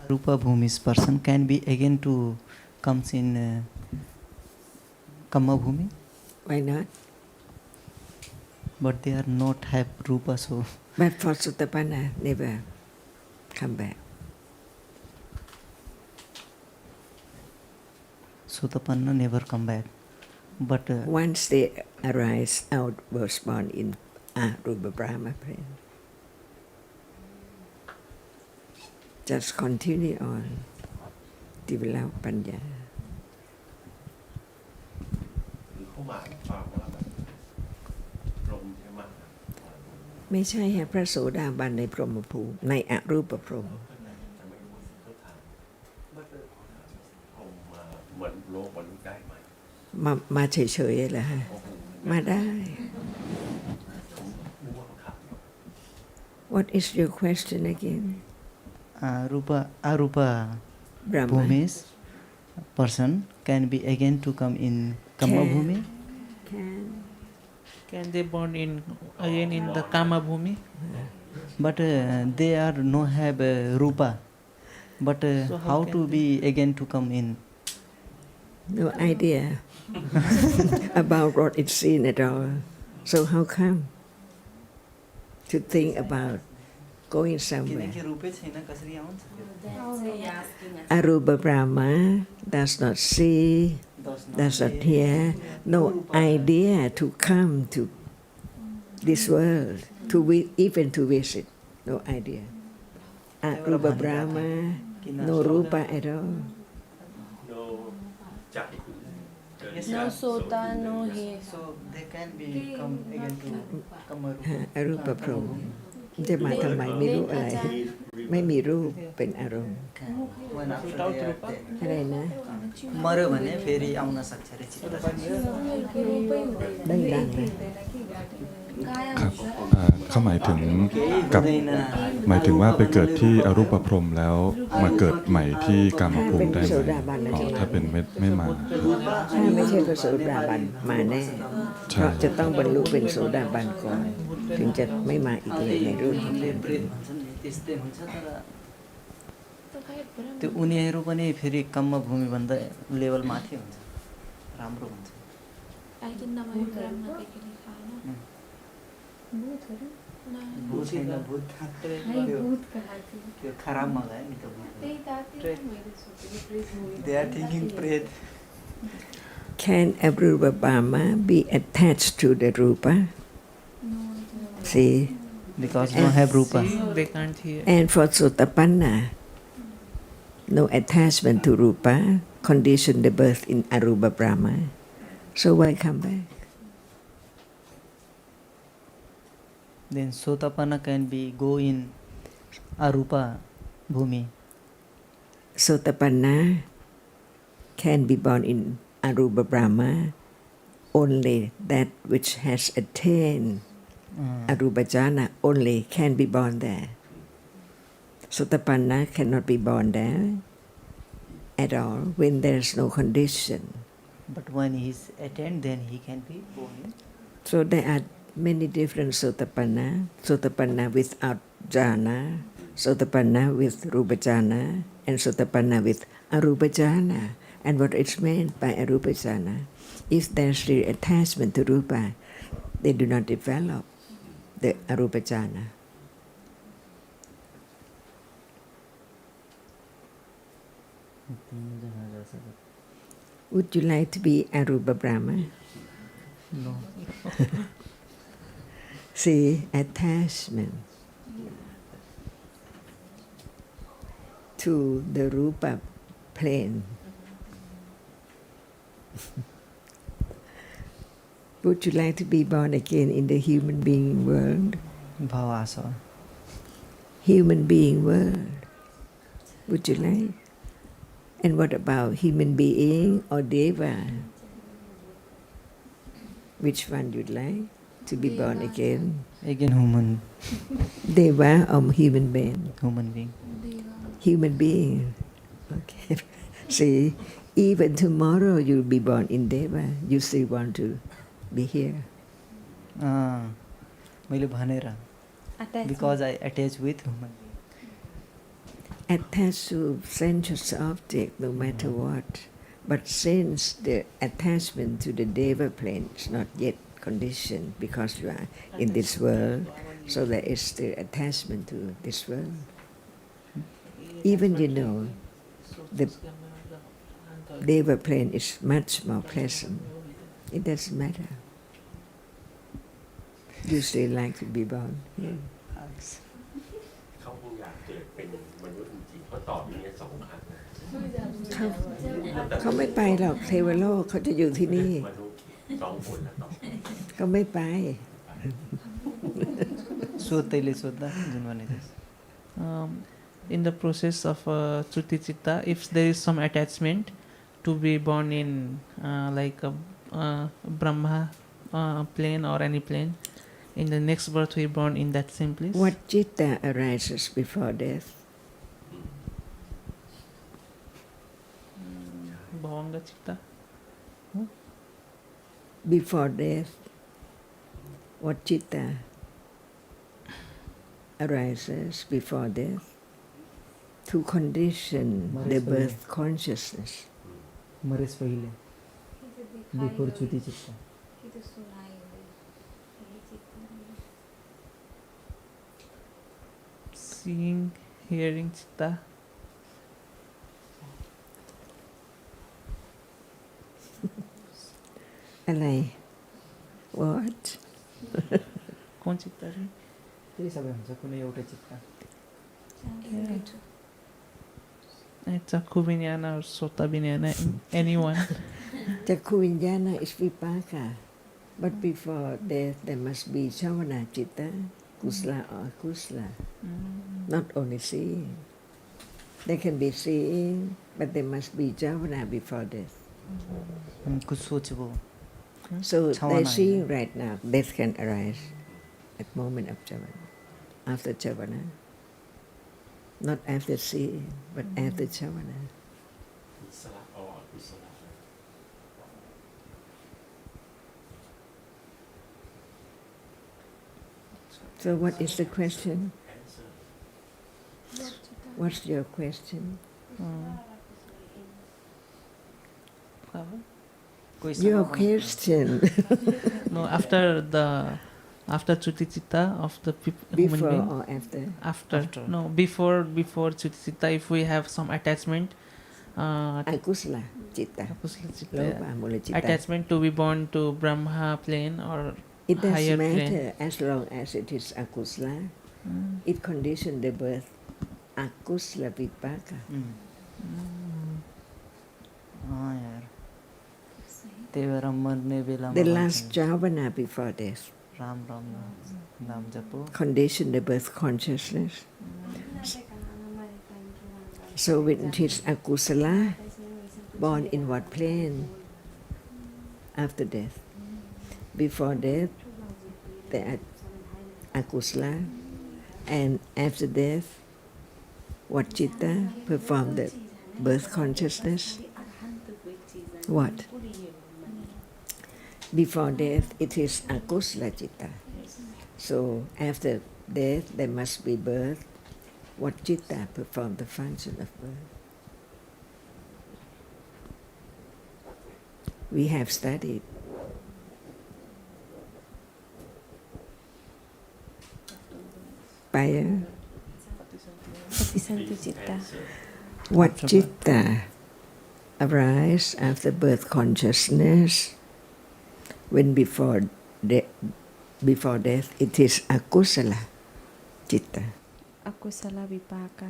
Arupa bhumis person can be again to comes in Kamma bhumi, Why not? but they are not have rupa, so But for Sotapanna, never come back. Sotapanna never come back. But Once they arise out, was born in Arupa Brahma plane. Just continue on, develop panya. เขาหมายความว่าแบบลมใช่ไหม ไม่ใช่ฮะพระโสดาบันในพรหมภูมิในอรูปพรหม จะไม่รู้เขาถามผมเหมือนโลกมนุษย์ได้ไหม มาเฉยๆเหรอฮะ มาได้ ผมรู้ว่าเขาถาม What is your question again? Arupa Brahma. bhumis person can be again to come in Kamma Can. bhumi. Can. Can they born in again in the Kama Bhumi? But they are no have rupa. But So how how can to they- be again to come in? No idea about what it's seen at all. So how come to think about going somewhere? किनकि रूपै छैन कसरी आउँछ Arupa Brahma does not see, does not hear, no idea to come to this world, even to visit, no idea. Arupa Brahma, no rupa at all. no chak No sota, no hear. So they can be come again to Kamarupa. Arupa Brahma จะมาทำไมไม่รู้อะไร ไม่มีรูปเป็นอารมณ์ When after Without they are rupa? dead. อะไรนะ मर्यो भने फेरि आउन सक्छ रे चित्त ดังๆเลย ครับเขาหมายถึงกับหมายถึงว่าไปเกิดที่อรูปพรหมแล้วมาเกิดใหม่ที่กามภูมิได้ไหมอ๋อถ้าเป็นไม่มา ถ้าไม่ใช่พระโสดาบันมาแน่ ใช่ เพราะจะต้องบรรลุเป็นโสดาบันก่อนถึงจะไม่มาอีกเลยในรุ่นของ ले प्रेत भन्छन् नि त्यस्तै हुन्छ तर त्यो उनीहरू पनि फेरि कम्म भूमिभन्दा लेभल माथि हुन्छ राम्रो हुन्छ भूत छैन भूत त्यो खराब मगायो नि त दे आर थिङ्किङ प्रेत Can Arupa Brahma be attached to the rupa? See, because no have rupa See, they can't hear. and for Sotapanna, no attachment to rupa, condition the birth in Arupa Brahma. So why come back? Then Sotapanna can be go in arupa bhumi Sotapanna can be born in Arupa Brahma only that which has attained Arupa jhana only can be born there. Sotapanna cannot be born there at all when there is no condition. But when he's attained then he can be born in So there are many different Sotapanna. Sotapanna without jhana, Sotapanna with Rupa jhana, and Sotapanna with Arupa jhana. And what is meant by Arupa jhana? If there's the attachment to Rupa, they do not develop the Arupa jhana. Would you like to be Arupa Brahma? No See, attachment to the Rupa plane. Would you like to be born again in the human being world? भाव आछ Human being world. Would you like? And what about human being or Deva? Which one you'd like to be born again? Again human Deva or human being? Human being Human being. Okay. See, even tomorrow you'll be born in Deva. You still want to be here. मैले भनेर because I attach with human Attached to sensuous object no matter what. But since the attachment to the Deva plane is not yet conditioned because you are in this world, so there is still attachment to this world. Even you know, the Deva plane is much more pleasant. It doesn't matter. You still like to be born here. เขาคงอยากเกิดเป็นมนุษย์จริงๆเขาตอบอย่างนี้2 ครั้งนะ เขาไม่ไปหรอกเทวโลกเขาจะอยู่ที่นี่ มนุษย์2 คนนะตอบ เขาไม่ไป सोध्दैले सोद्धा जुन भनेको In the process of Chuti Chitta, if there is some attachment to be born in like a Brahma plane or any plane, in the next birth we born in that same place. What citta arises before death? Bhavanga Chitta. Before death, what citta arises before death to condition the birth consciousness. Marais पहिले before Chuti Chitta. Seeing, hearing chitta. Alai, what? कौन चित्ता रे? त्यही सबै हुन्छ कुनै एउटा चित्त. Chakku vinyana or sota vinyana, anyone. Chakku vinyana is vipaka, but before death there must be chavana citta, kusala or akusala. Not only seeing. They can be seeing, but there must be chavana before death. कुछ सोचबो. So they're seeing right now, death can arise at moment of chavana, after chavana. Not after seeing, but after chavana. Kusala or akusala. So what is the question? Answer. What's your question? Your question. No, after Chuti Chitta of the human Before being. or after? After. No, before Chuti Chitta, if we have some attachment. Akusala citta. Akusala chitta. Loba mula citta. Attachment to be born to Brahma plane or It doesn't higher matter plane. as long as it is akusala. It conditions the birth. Akusala vipaka. यार त्यही भएर मर्ने बेलामा The last chavana before death. Ram Ram नाम जपो. Condition the birth consciousness. So when it is akusala, born in what plane? After death. Before death, the akusala, and after death, what citta perform the birth consciousness? What? Before death, it is akusala citta. So after death, there must be birth. What citta perform the function of birth? We have studied. By Patisanti citta. what citta arise after birth consciousness when before death it is akusala citta. Akusala vipaka.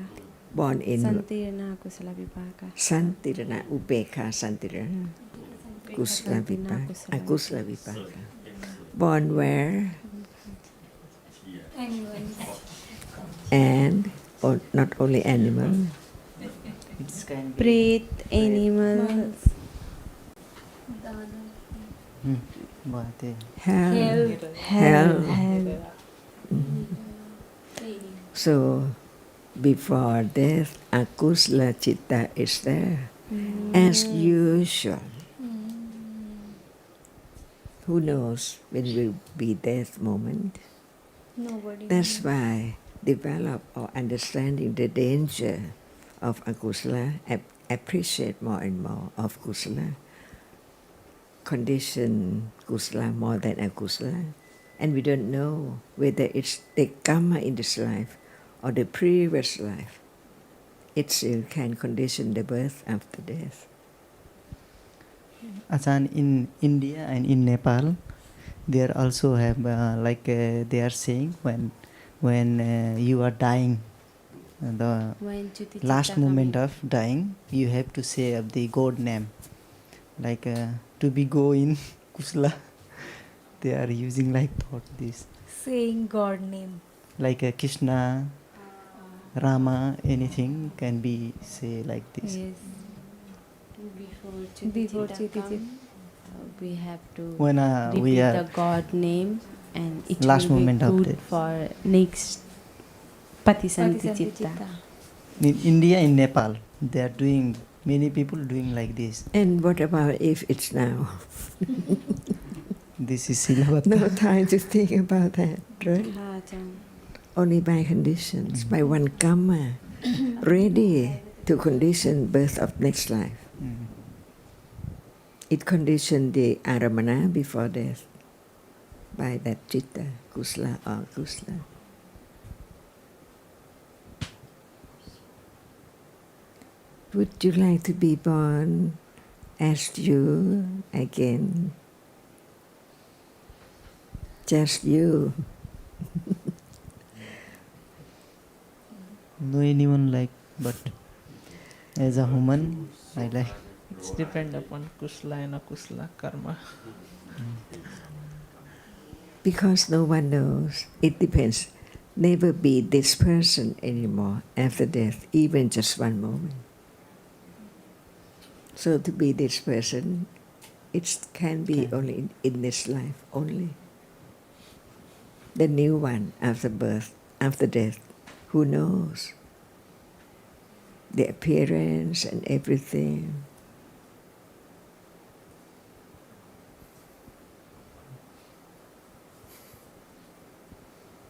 Born in Santirana akusala vipaka. Santirana upekha santirana. Kusala vipaka. Akusala vipaka. Born where? And or not only animal. It's can be Pret, animals. Hell. So before death, akusala citta is there as usual. Who knows when will be death moment? Nobody. That's why develop or understanding the danger of akusala, appreciate more and more of kusala, condition kusala more than akusala, and we don't know whether it's the karma in this life or the previous life. It still can condition the birth after death. Achan, in India and in Nepal, there also have they are saying when you are dying, the When Chuti last Chitta moment coming. of dying, you have to say of the God name, like to be go in kusala. They are using like thought this, Saying God name. like Krishna, Rama, anything can be say like this. Yes. Before Before Chuti Chuti Chitta, we have to When repeat we are the God name, and it last will moment be of good death. for next Patisanti Chitta. In India, in Nepal, they are doing, many people doing like this. And what about if it's now? This is Silabata. No time to think about that, right? Only by conditions, by one karma, ready to condition birth of next life. It conditioned the aramana before death by that citta, kusala or kusala. Would you like to be born as you again? Just you. No anyone like, but as a human, I like. It's depend upon kusala and akusala karma. Because no one knows, it depends. Never be this person anymore after death, even just one moment. So to be this person, it can be only in this life, only. The new one after birth, after death, who knows? The appearance and everything.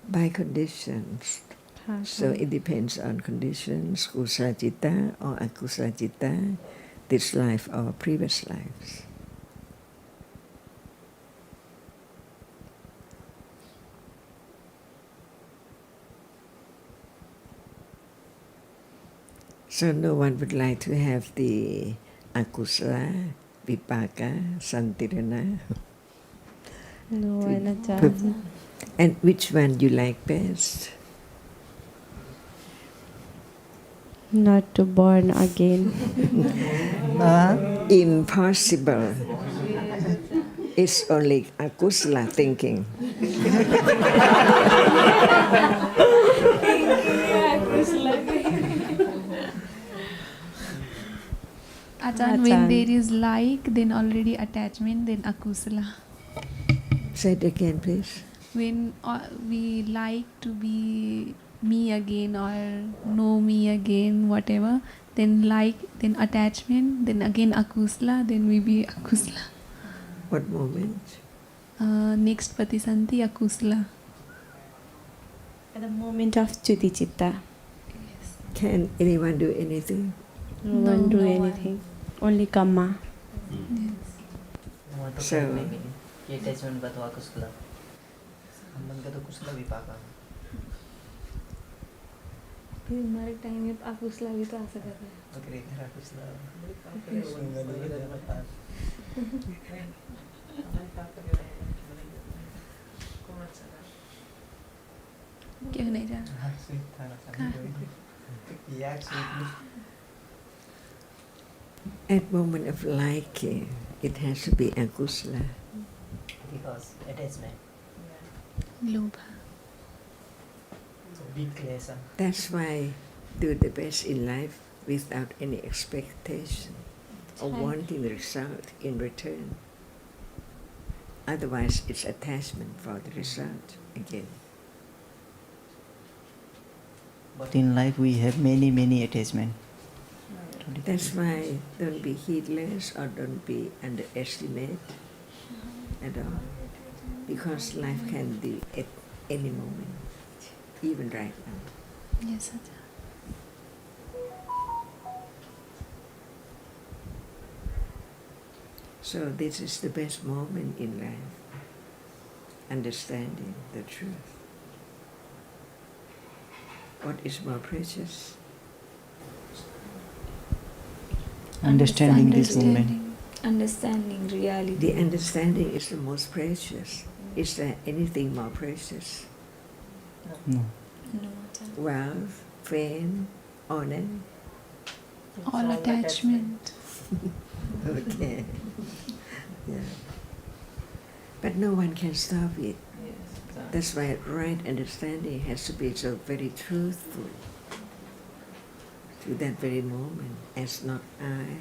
By conditions. So it depends on conditions, kusala citta or akusala citta, this life or previous lives. So no one would like to have the akusala, vipaka, santirana. No, Ajahn. And which one you like best? Not to born again. Impossible. It's only akusala thinking. Ajahn, when there is like, then already attachment, then akusala. Say it again, please. When we like to be me again or know me again, whatever, then like, then attachment, then again akusala, then we be akusala. What moment? Next patisanti akusala. At the moment of Chutichitta. Can anyone do anything? No one do anything. Only karma. So, attachment batwa kusala. Hamman ka to kusala vipaka. फिर हमारे time में आकुशला भी तो आ सकता है. Okay, घरा kusala. क्यों नहीं जा? at moment of liking, it has to be akusala. Because attachment. Lobha. Big lesson. That's why do the best in life without any expectation or wanting the result in return. Otherwise, it's attachment for the result again. But in life we have many attachments. That's why don't be heedless or don't be underestimate at all. Because life can be at any moment, even right now. Yes, Ajahn. So this is the best moment in life, understanding the truth. What is more precious? Understanding this moment. Understanding reality. The understanding is the most precious. Is there anything more precious? No. No, Ajahn. Wealth, fame, honor? All attachment. Okay. Yeah. But no one can stop it. That's why right understanding has to be so very truthful to that very moment, as not I.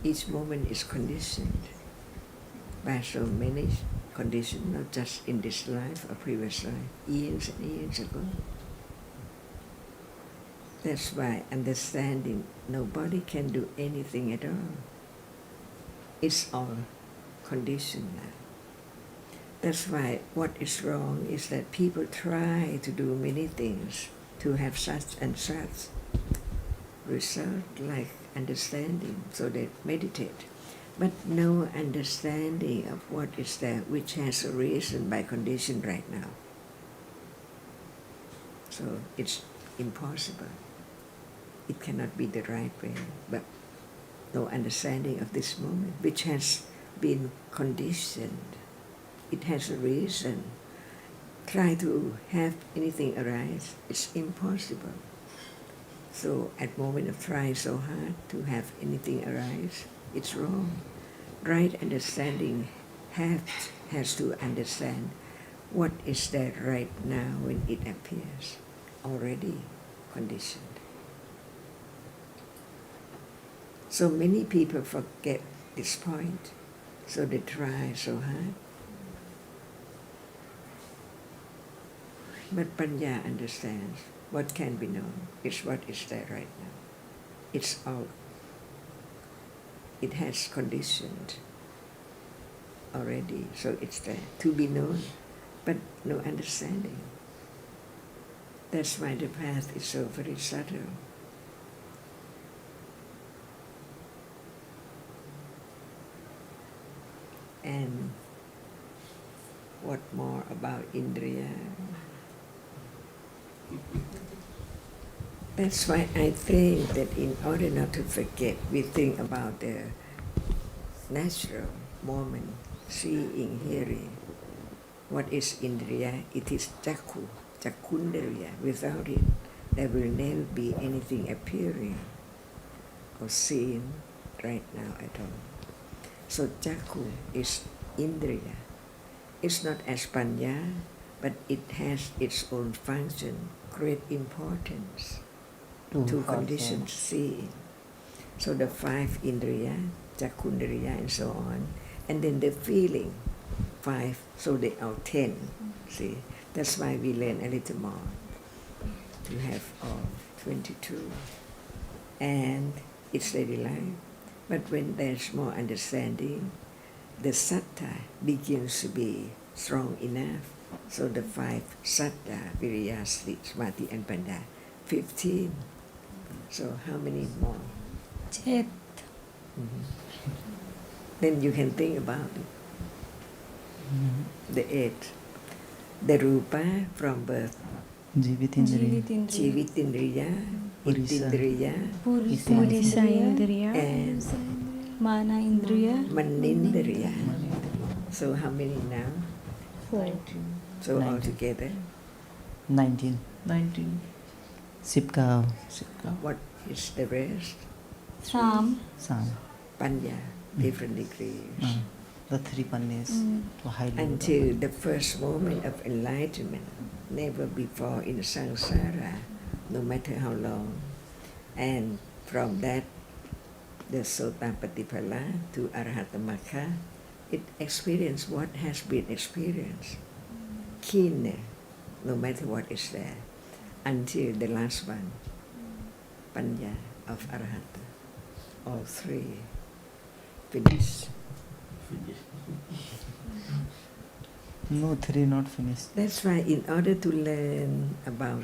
Each moment is conditioned by so many conditions, not just in this life or previous life, years and years ago. That's why understanding nobody can do anything at all. It's all conditioned now. That's why what is wrong is that people try to do many things to have such and such result, like understanding, so they meditate, but no understanding of what is there, which has a reason by condition right now. So it's impossible. It cannot be the right way, but no understanding of this moment, which has been conditioned. It has a reason. Try to have anything arise, it's impossible. So at moment of trying so hard to have anything arise, it's wrong. Right understanding has to understand what is there right now when it appears, already conditioned. So many people forget this point, so they try so hard. But Panya understands what can be known is what is there right now. It's all. It has conditioned already, so it's there to be known, but no understanding. That's why the path is so very subtle. And what more about Indriya? That's why I think that in order not to forget, we think about the natural moment, seeing, hearing. What is Indriya? It is Jakku, Jakundriya. Without it, there will never be anything appearing or seen right now at all. So Jakku is Indriya. It's not as Panya, but it has its own function, great importance to condition seeing. So the 5 Indriya, Jakundriya and so on, and then the feeling, 5, so they are 10. See, that's why we learn a little more. You have all 22. And it's daily life. But when there's more understanding, the sattva begins to be strong enough. So the 5 sattva, viriya, sati, samadhi and panya, 15. So how many more? 7. Then you can think about it. The 8. The rupa from birth. Jivitindriya, Jivitindriya, Itindriya, Purisa Indriya, and Mana Indriya, Manindriya. So how many now? 4. So 19. altogether, 19. 19. 19. what is the rest? Sam. Panya, different degrees. The 3 pandas to high level. Until the first moment of enlightenment, never before in samsara, no matter how long. And from that, the Sotapatipala to Arhatamaka, it experienced what has been experienced. Keen, no matter what is there, until the last one, Panya of Arhata. All 3 finished. No, 3 not finished. That's why in order to learn about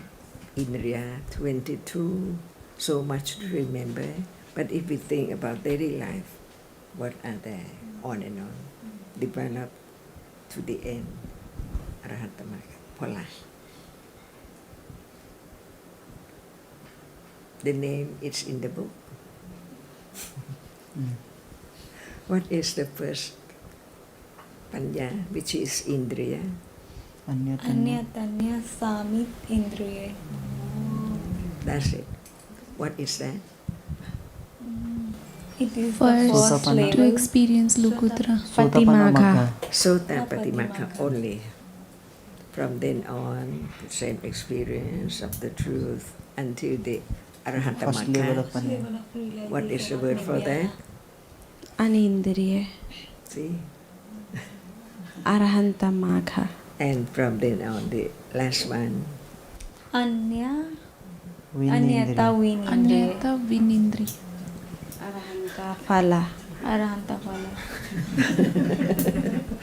Indriya 22, so much to remember, but if we think about daily life, what are there? On and on. Develop to the end. Arahatamaka. Pola. The name is in the book. What is the first Panya, which is Indriya? Anyatanya Samit Indriya. That's it. What is that? It is First, the first to level. experience Lokutra. Patimagha. Sotapatimaka only. From then on, the same experience of the truth until the First level Arahatamaka. of Panya. What is the word for that? Anindriya. See? Arahanta-magha. And from then on, the last one, Anyata Vinindriya. Vinindriya. Anyata Vinindri. Arahanta-phala. Arahanta Phala.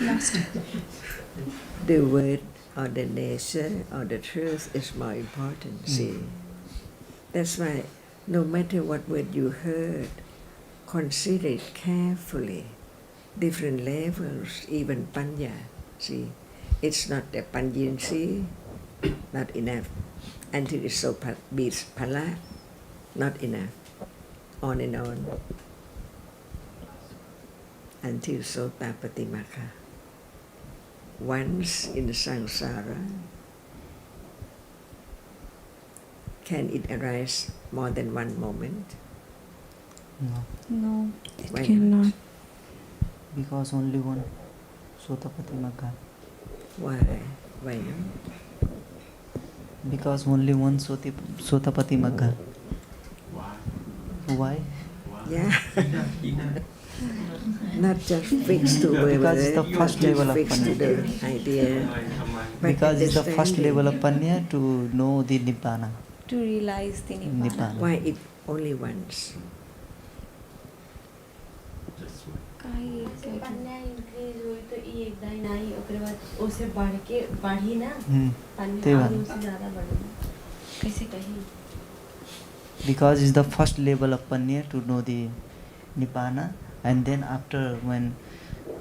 Last. the word or the nature or the truth is more important, see. That's why no matter what word you heard, consider it carefully. Different levels, even panya, see. It's not the panyensi, not enough. Until it's so beats pala, not enough. On and on. Until sotapatimaka. Once in samsara, can it arise more than one moment? No, No, it Why not? cannot. because only one Sotapati Magga. Why? Why not? Because only one Sotapati Magga. Why? Yeah. Not just fixed to where Because it's the not first just level of fixed to panya. the idea. But Because it's the first understanding. level of panya to know the Nibbana. To realize the Nibbana. Nibbana. Why it only once? पन्या increase हुई तो ये एकदा ही नहीं ओकरे बाद उसे बढ़ के बढ़ी ना त्यही पन्या भन। उससे ज़्यादा बढ़ी कैसे कहीं Because it's the first level of panya to know the Nibbana, and then after when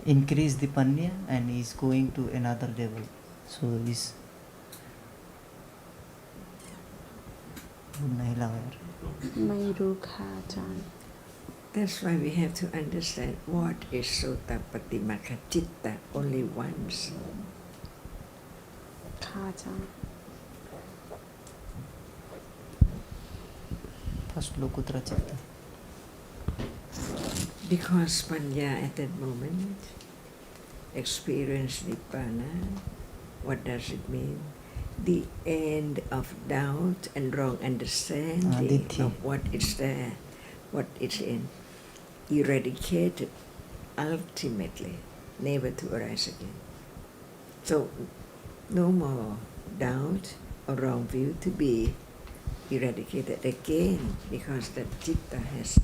increase the panya and is going to another level. So is नहीं लगा यार। मैं रूखा जान That's why we have to understand what is Sotapatimaka Citta only once. खा जान First Lokutra Chitta. Because Panya at that moment experience Nibbana. What does it mean? The end of doubt and wrong understanding Aditya. of what is there, what is in, eradicated ultimately, never to arise again. So, no more doubt or wrong view to be eradicated again, because the citta has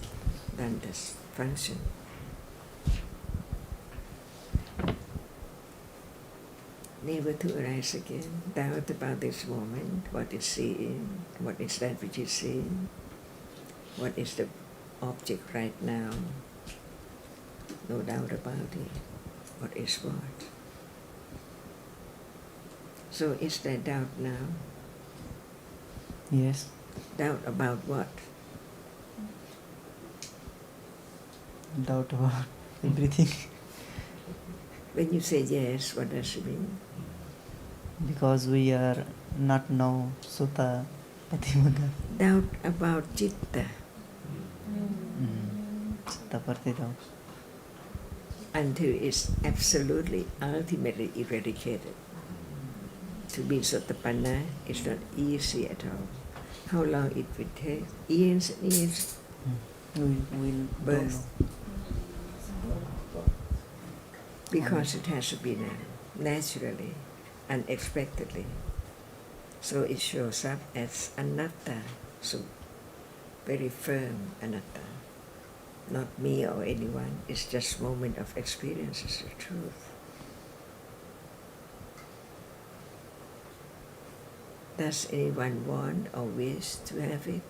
done this function. Never to arise again. Doubt about this moment, what is seeing, what is that which is seen, what is the object right now. No doubt about it. What is what? So is there doubt now? Yes. Doubt about what? Doubt about everything. When you say yes, what does it mean? Because we are not now Sota Patimaga. Doubt about citta. Chitta Parti doubt. Until it's absolutely, ultimately eradicated. To be Sotapanna is not easy at all. How long it will take? Years and years. We will Birth. don't know. Because it has to be done naturally, unexpectedly. So it shows up as anatta, so very firm anatta. Not me or anyone, it's just moment of experience, it's the truth. Does anyone want or wish to have it?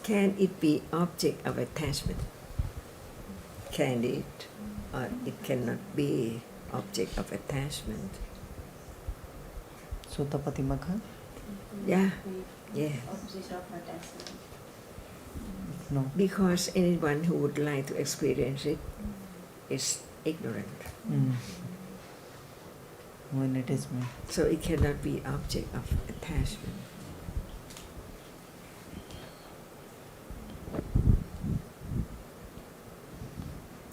Can it be object of attachment? Can it? Or it cannot be object of attachment? Sota Patimaga? Yeah, yeah. No. Because anyone who would like to experience it is ignorant. When it is me. So it cannot be object of attachment.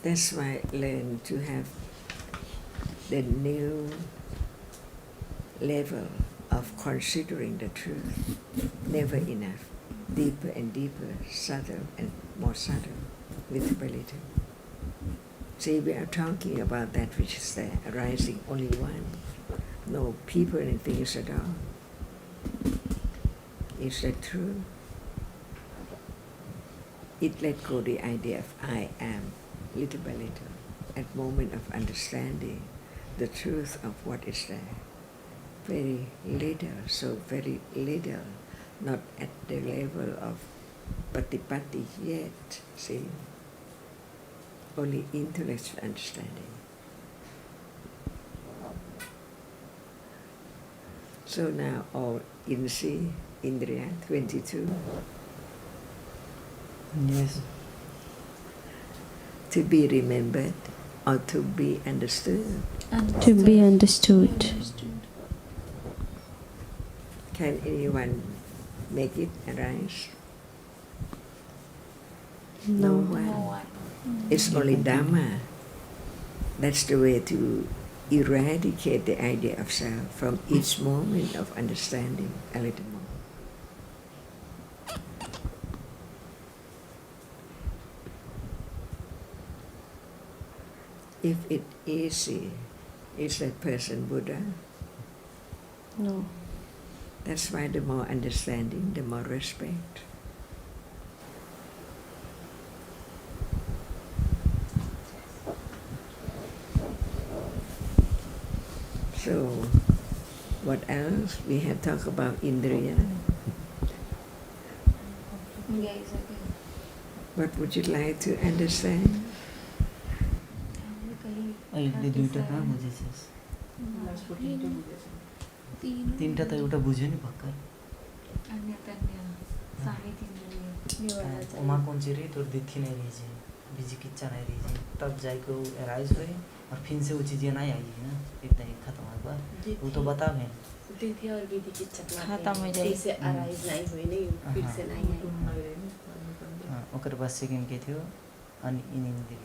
That's why learn to have the new level of considering the truth. Never enough. Deeper and deeper, subtle and more subtle, little by little. See, we are talking about that which is there, arising only one. No people and things at all. Is that true? It let go the idea of I am. little by little, at moment of understanding the truth of what is there. Very little, so very little, not at the level of patipati yet, see, only intellectual understanding. So now all insi, indriya, 22. Yes. To be remembered or to be understood. To be understood. Can anyone make it arise? No. one. It's only Dhamma. That's the way to eradicate the idea of self from each moment of understanding a little more. If it easy, is that person Buddha? No. That's why the more understanding, the more respect. So, what else? We have talked about Indriya. What would you like to understand? अहिले दुईवटा कहाँ बुझेछस् तिनवटा त एउटा बुझ्यो नि भर्खर उमा कौन सी रही तो दिखी नहीं रही जी बिजी किच्चा नहीं रही जी तब जाके वो एराइज हुई और फिर से वो चीज़ें नहीं आई ना इतना ही खत्म हो गया वो तो बता भें तिथि और विधि किच्चा खत्म हो जाए से एराइज नहीं हुई नहीं फिर से नहीं आई ओकर बाद सेकेंड के थियो अनइंद्रिय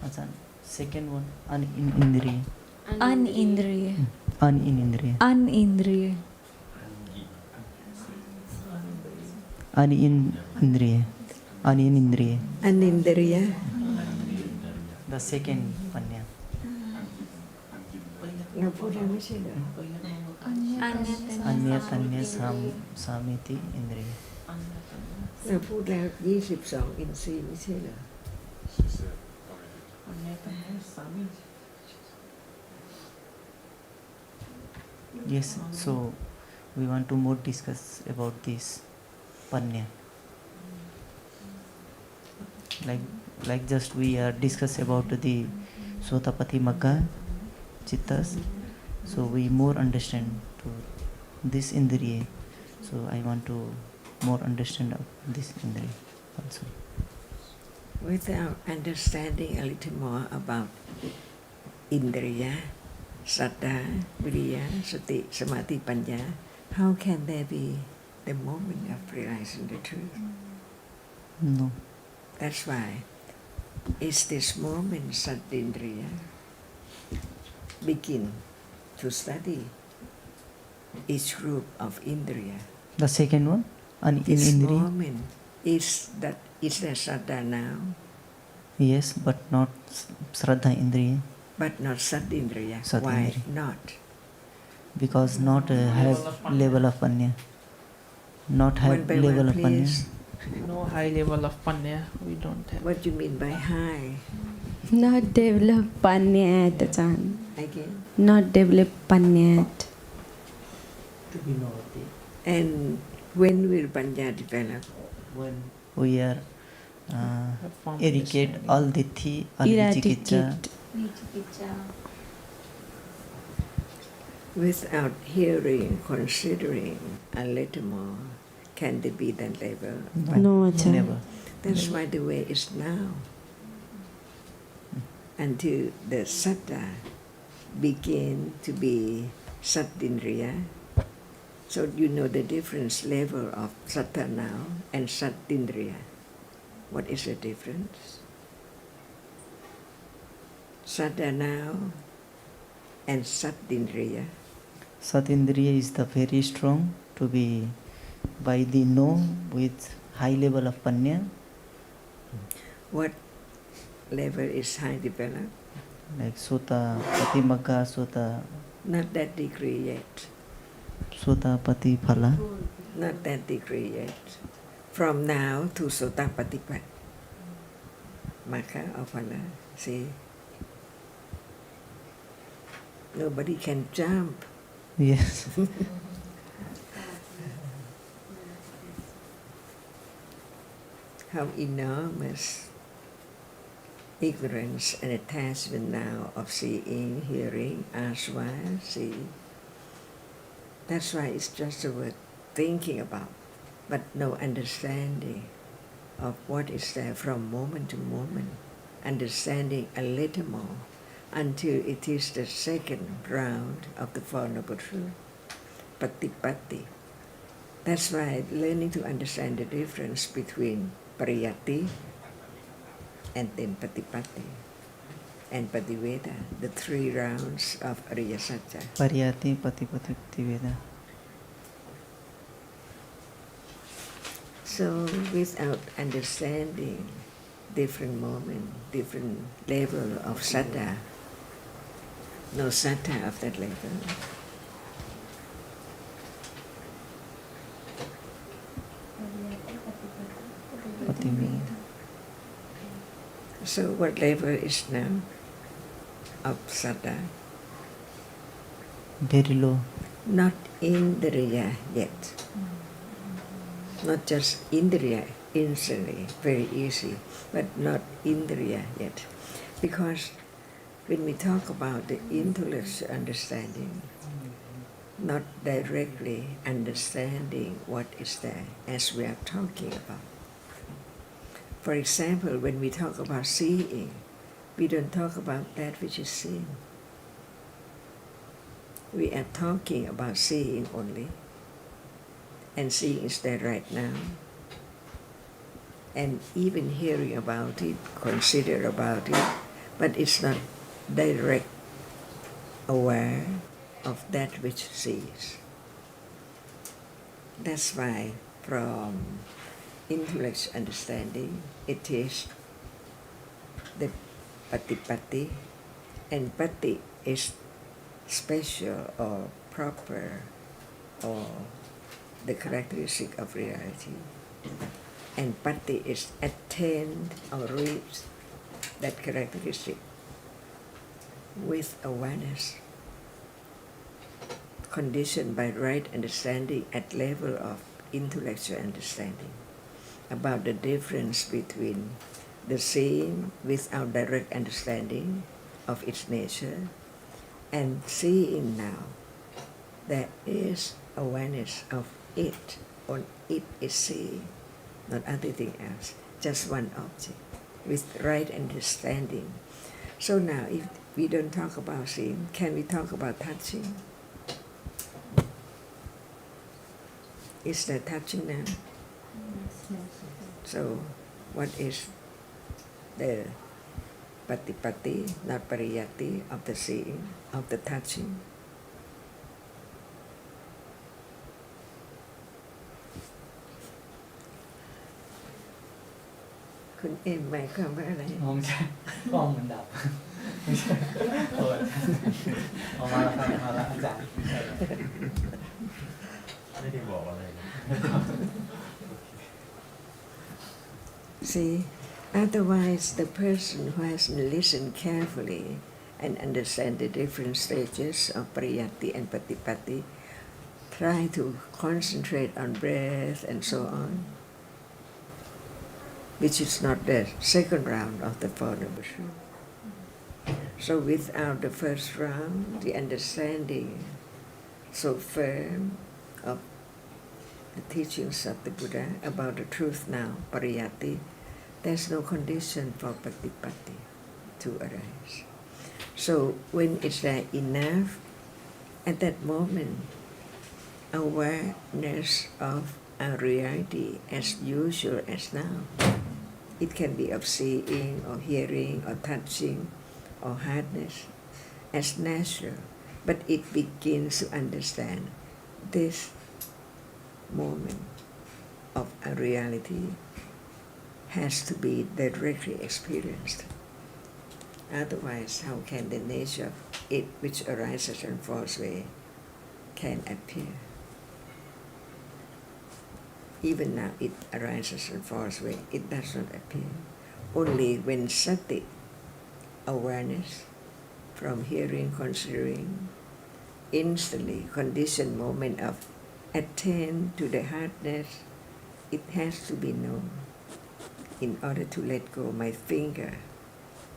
अच्छा सेकेंड वन अनइंद्रिय अनिंद्रिय अनइंद्रिय अनिंद्रिय अनिंद्रिय अनिंद्रिय Anindriya. the second panya अन्य तन्य सामिति इंद्रिय เราพูดแล้ว22 อินทรีย์ไม่ใช่เหรอ Yes, so we want to more discuss about this panya. Like just we are discuss about the Sotapati Magga Chittas. So we more understand to this Indriya. So I want to more understand of this Indriya also. Without understanding a little more about Indriya, Saddha, Viriya, Sati, Samadhi, Panya, how can there be the moment of realizing the truth? No. That's why it's this moment Saddindriya begin to study each group of Indriya. The second one? This Indriya? moment is there Saddha now? Yes, but not Shraddha Indriya. But not Saddindriya. Saddindriya. Why not? Because not have level of panya. Not One have by level one, of panya. please. No high level of panya, we don't have. What do you mean by high? Not develop panyat, Achan. Again? Not develop panyat. To be naughty. And when will Panya develop? When we are Form eradicate all dithi, all vicikicca. Without hearing, considering a little more, can there be that level? No, Achan. Never. That's why the way is now. Until the Sattva begin to be Sattindriya. So you know the difference level of Sattva now and Sattindriya. What is the difference? Sattva now and Sattindriya. Satindriya is the very strong to be by the know with high level of panya. What level is high developed? Like Sota, Patimagga, Sota, Not that degree yet. Sota Pati Phala. Not that degree yet. From now to Sotapatipat. Maka or Phala. See, nobody can jump. Yes. How enormous ignorance and attachment now of seeing, hearing, aswa, see. That's why it's just a word thinking about, but no understanding of what is there from moment to moment, understanding a little more until it is the second round of the Four Noble Truths, Patipatti. That's why learning to understand the difference between Pariyatti and then Patipatti and Pativeda, the 3 rounds of Ariya Satya. Pariyatti, Patipatti, Pativeda. So without understanding different moment, different level of saddha, no saddha of that level, Pativeda. so what level is now of saddha? Very low. Not indriya yet. Not just indriya, instantly, very easy, but not indriya yet. Because when we talk about the intellectual understanding, not directly understanding what is there as we are talking about. For example, when we talk about seeing, we don't talk about that which is seen. We are talking about seeing only. And seeing is there right now. And even hearing about it, consider about it, but it's not direct aware of that which sees. That's why from intellectual understanding, it is the Patipatti, and Patti is special or proper or the characteristic of reality. And Patti is attained or reached that characteristic with awareness, conditioned by right understanding at level of intellectual understanding about the difference between the seeing without direct understanding of its nature and seeing now. There is awareness of it, or it is seeing, not anything else, just one object with right understanding. So now, if we don't talk about seeing, can we talk about touching? Is there touching now? So, what is the Patipatti, not Pariyatti, of the seeing, of the touching? Kun emหมายความว่าอะไร มองใช่กล้องมันดับไม่ใช่เปิดออกมาแล้วครับมาแล้วอาจารย์ไม่ใช่ไม่ได้บอกอะไร See, otherwise the person who hasn't listened carefully and understand the different stages of Pariyatti and Patipatti try to concentrate on breath and so on, which is not the second round of the Four Noble Truths. So without the first round, the understanding so firm of the teachings of the Buddha about the truth now, Pariyatti, there's no condition for Patipatti to arise. So when it's there enough, at that moment, awareness of our reality as usual as now, it can be of seeing or hearing or touching or hardness as natural, but it begins to understand this moment of a reality has to be directly experienced. Otherwise, how can the nature of it which arises in false way can appear? Even now it arises in false way, it does not appear. only when sati, awareness, from hearing, considering, instantly conditioned moment of attain to the hardness, it has to be known in order to let go my finger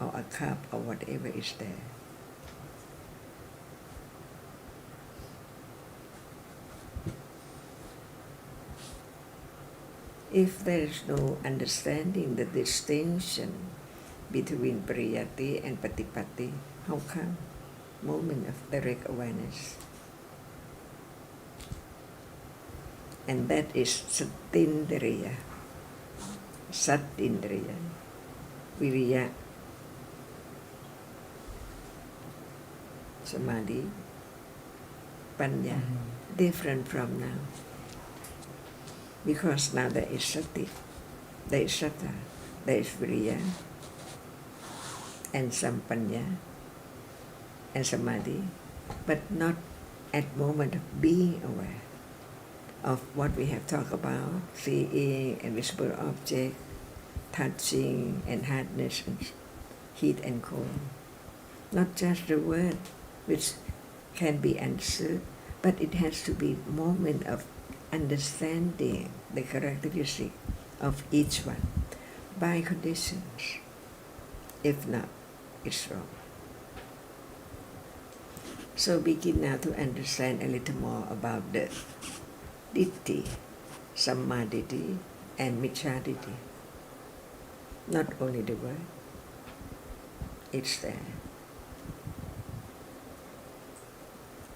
or a cup or whatever is there. If there is no understanding the distinction between pariyati and patipatti, how come? Moment of direct awareness. And that is satindriya, satindriya, viriya, samadhi, panya, different from now. Because now there is sati, there is sattva, there is viriya, and sampanya, and samadhi, but not at moment of being aware of what we have talked about, seeing and visible object, touching and hardness, and heat and cold. Not just the word which can be understood, but it has to be moment of understanding the characteristic of each one by conditions. If not, it's wrong. So begin now to understand a little more about the ditti, sammaditthi, and micchaditthi. Not only the word, it's there.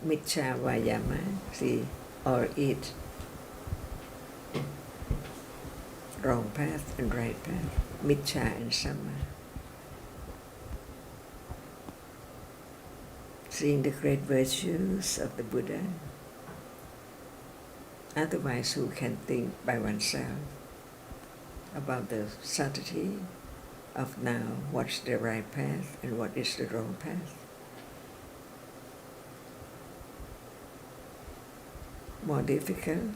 Miccha vayama, see, or it, wrong path and right path, miccha and samma. Seeing the great virtues of the Buddha. Otherwise, who can think by oneself about the subtlety of now what's the right path and what is the wrong path? More difficult,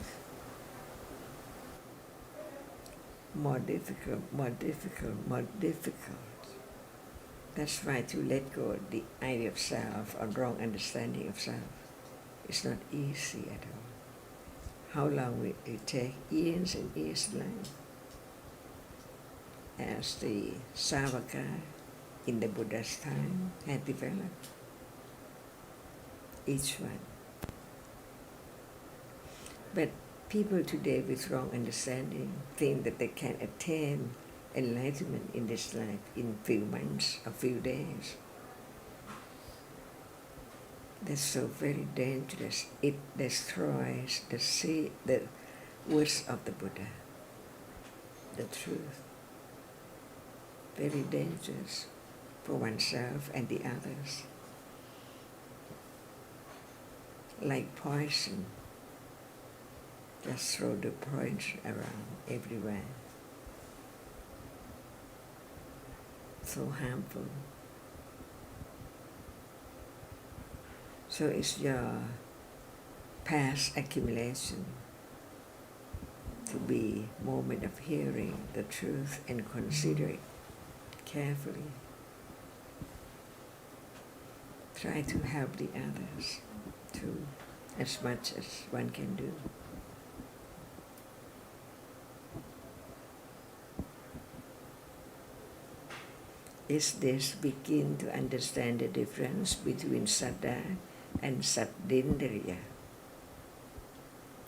more difficult, more difficult, more difficult. That's why to let go of the idea of self or wrong understanding of self is not easy at all. How long will it take? Years and years long. As the Savaka in the Buddha's time had developed, each one. But people today with wrong understanding think that they can attain enlightenment in this life in few months or few days. That's so very dangerous. It destroys the words of the Buddha, the truth. Very dangerous for oneself and the others. Like poison, just throw the poison around everywhere. So harmful. So it's your past accumulation to be moment of hearing the truth and consider it carefully. Try to help the others too, as much as one can do. Is this begin to understand the difference between saddha and saddindriya?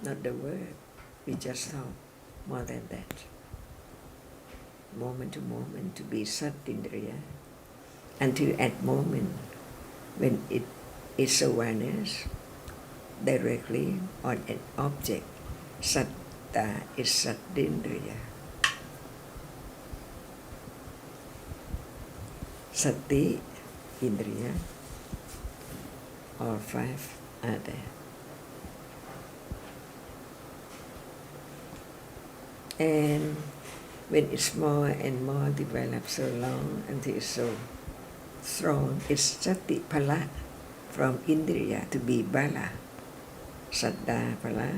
Not the word, we just thought more than that. Moment to moment to be saddindriya, until at moment when it is awareness directly on an object, saddha is saddindriya. Sati, indriya, all five are there. And when it's more and more developed so long until it's so strong, it's sati pala, from indriya to be bala. Saddha pala,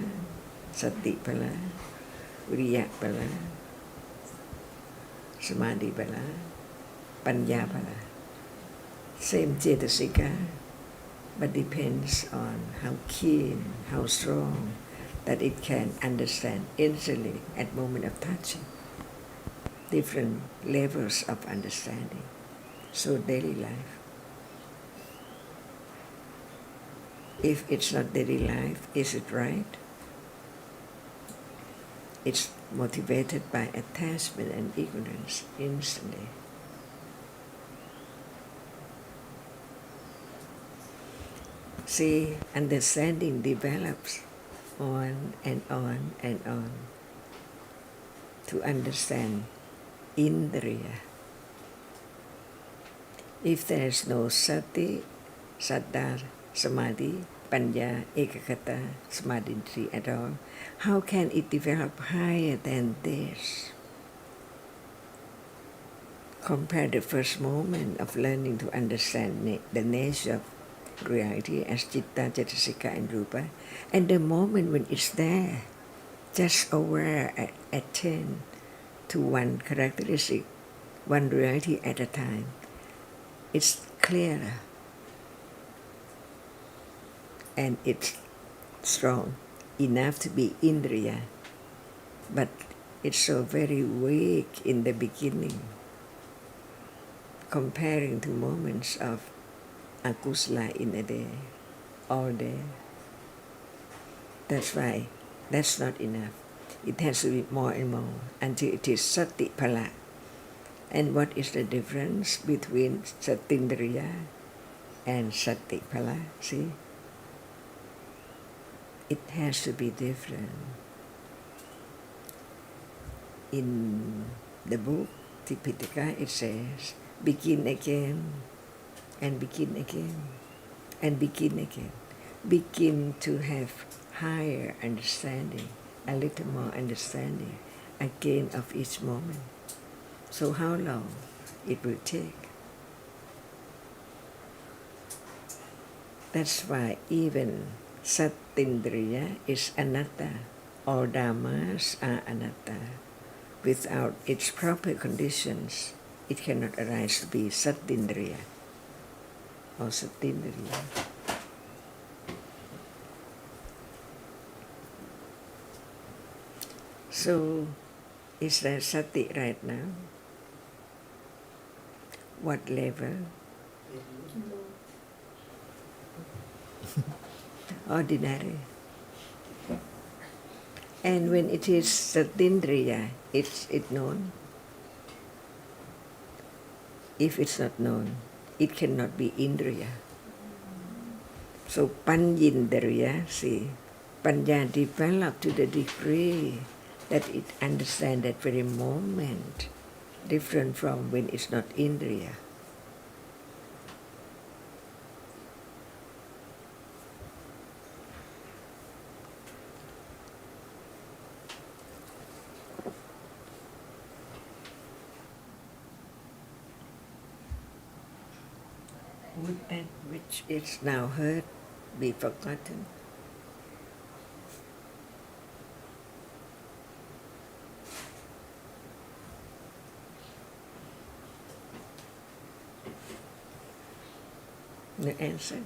sati pala, viriya pala, samadhi pala, panya pala. Same cetasika, but depends on how keen, how strong, that it can understand instantly at moment of touching. Different levels of understanding. So daily life. If it's not daily life, is it right? It's motivated by attachment and ignorance instantly. See, understanding develops on and on and on to understand Indriya. If there is no sati, saddha, samadhi, panya, ekakata, samadhi at all, how can it develop higher than this? Compare the first moment of learning to understand the nature of reality as citta, cetasika, and rupa, and the moment when it's there, just aware, attend to one characteristic, one reality at a time. It's clearer and it's strong enough to be Indriya, but it's so very weak in the beginning, comparing to moments of akusala in a day, all day. That's why that's not enough. It has to be more and more until it is sati pala. And what is the difference between satindriya and sati pala? See? It has to be different. In the book, Tipitaka, it says, begin again, and begin again, and begin again. Begin to have higher understanding, a little more understanding, again of each moment. So how long it will take? That's why even Satindriya is anatta. All dhammas are anatta. Without its proper conditions, it cannot arise to be Satindriya or Satindriya. So, is there sati right now? What level? Ordinary. And when it is satindriya, it's known. If it's not known, it cannot be indriya. So panyindriya, see, panya develop to the degree that it understands that very moment, different from when it's not indriya. Would that which is now heard be forgotten? The answer?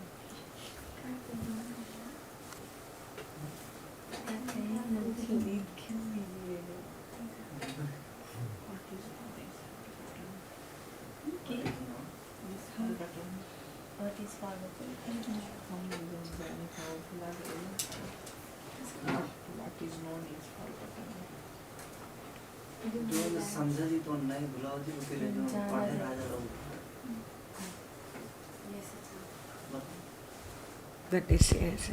What is the answer?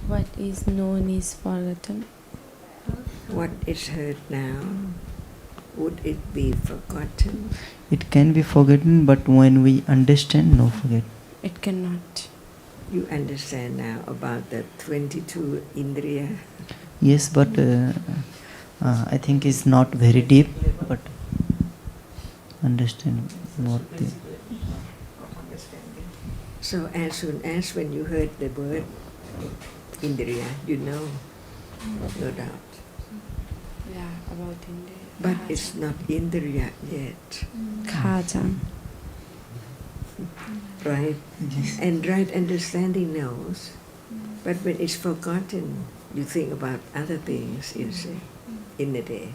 What is known is forgotten. What is heard now, would it be forgotten? It can be forgotten, but when we understand, no forget. It cannot. You understand now about the 22 indriya? Yes, but I think it's not very deep, but understand what the... So as soon as when you heard the word indriya, you know, no doubt. Yeah, about India. but it's not Indriya yet. Khaja. Right? And right understanding knows, but when it's forgotten, you think about other things in the day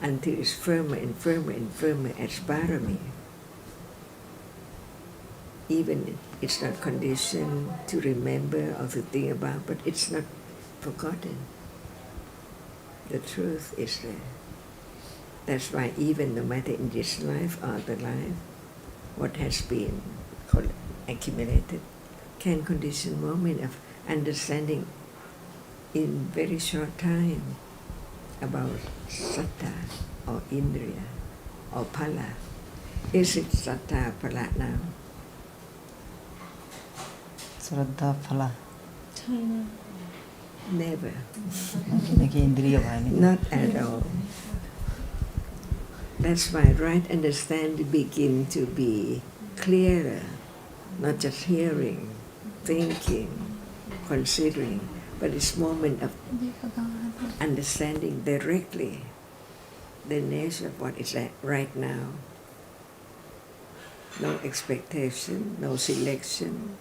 until it's firmer and firmer and firmer as parami. Even it's not conditioned to remember or to think about, but it's not forgotten. The truth is there. That's why even no matter in this life or the life, what has been accumulated can condition moment of understanding in very short time about sattva or indriya or phala. Is it sattva phala now? Shraddha phala. Never. Indriya Not at all. That's why right understanding begin to be clearer, not just hearing, thinking, considering, but it's moment of understanding directly the nature of what is right now. No expectation, no selection.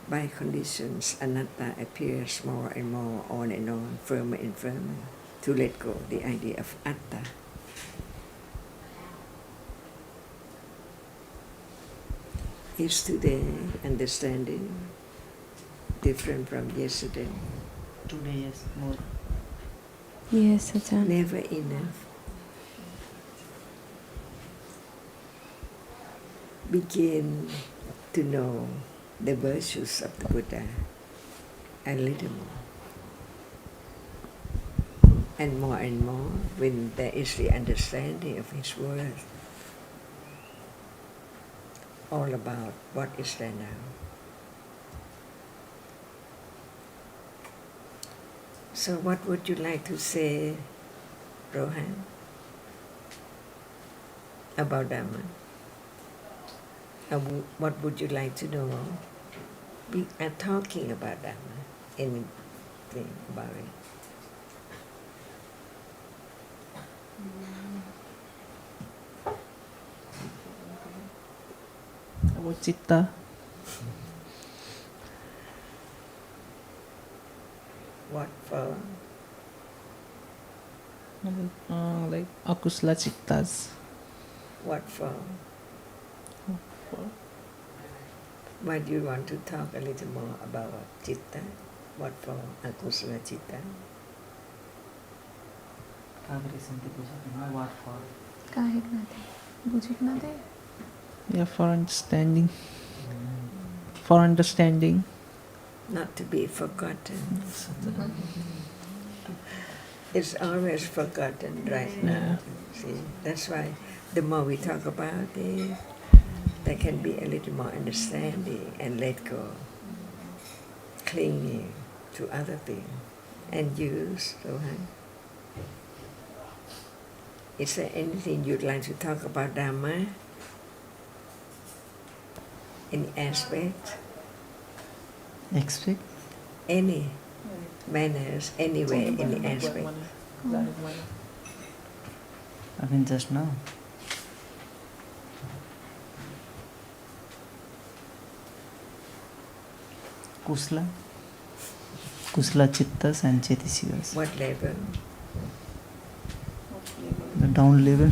By conditions, anatta appears more and more, on and on, firmer and firmer, to let go the idea of atta. Is today understanding different from yesterday? Today, yes, more. Yes, Ajahn. Never enough. Begin to know the virtues of the Buddha a little more. And more when there is the understanding of his word. All about what is there now. So what would you like to say, Rohan, about Dhamma? What would you like to know? We are talking about Dhamma, anything about it. About citta. What for? Like akusala cittas. What for? Why do you want to talk a little more about citta? What for akusala citta? What for? Yeah, for understanding. For understanding. Not to be forgotten. It's always forgotten right now. See, that's why the more we talk about it, there can be a little more understanding and let go, clinging to other things, and use. Rohan, is there anything you'd like to talk about Dhamma? Any aspect? Expect? Any manners, anyway, any aspect. I mean, just now. Kusala Chittas and Chetisikas. What level? The down level.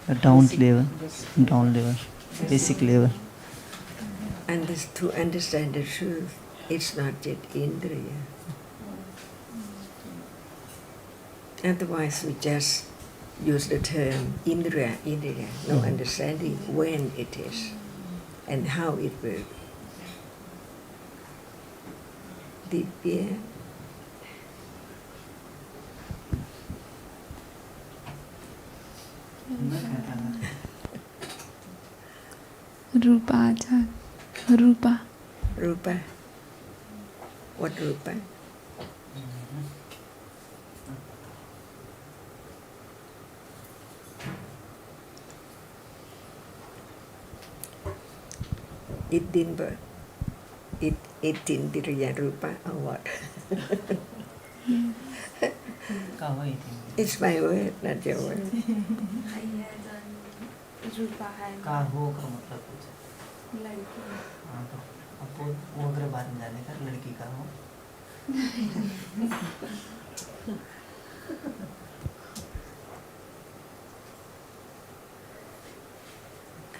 The down level, basic level. And to understand the truth, it's not yet Indriya. Otherwise, we just use the term Indriya, no understanding when it is and how it works. Divya. Rupa Ajahn. Rupa. Rupa. What Rupa? It didn't It didn't Rupa or what? हो ये थी It's my word, not your word. का हो का मतलब कुछ लड़की हाँ तो अब वो अगर बात में जाने का लड़की का हो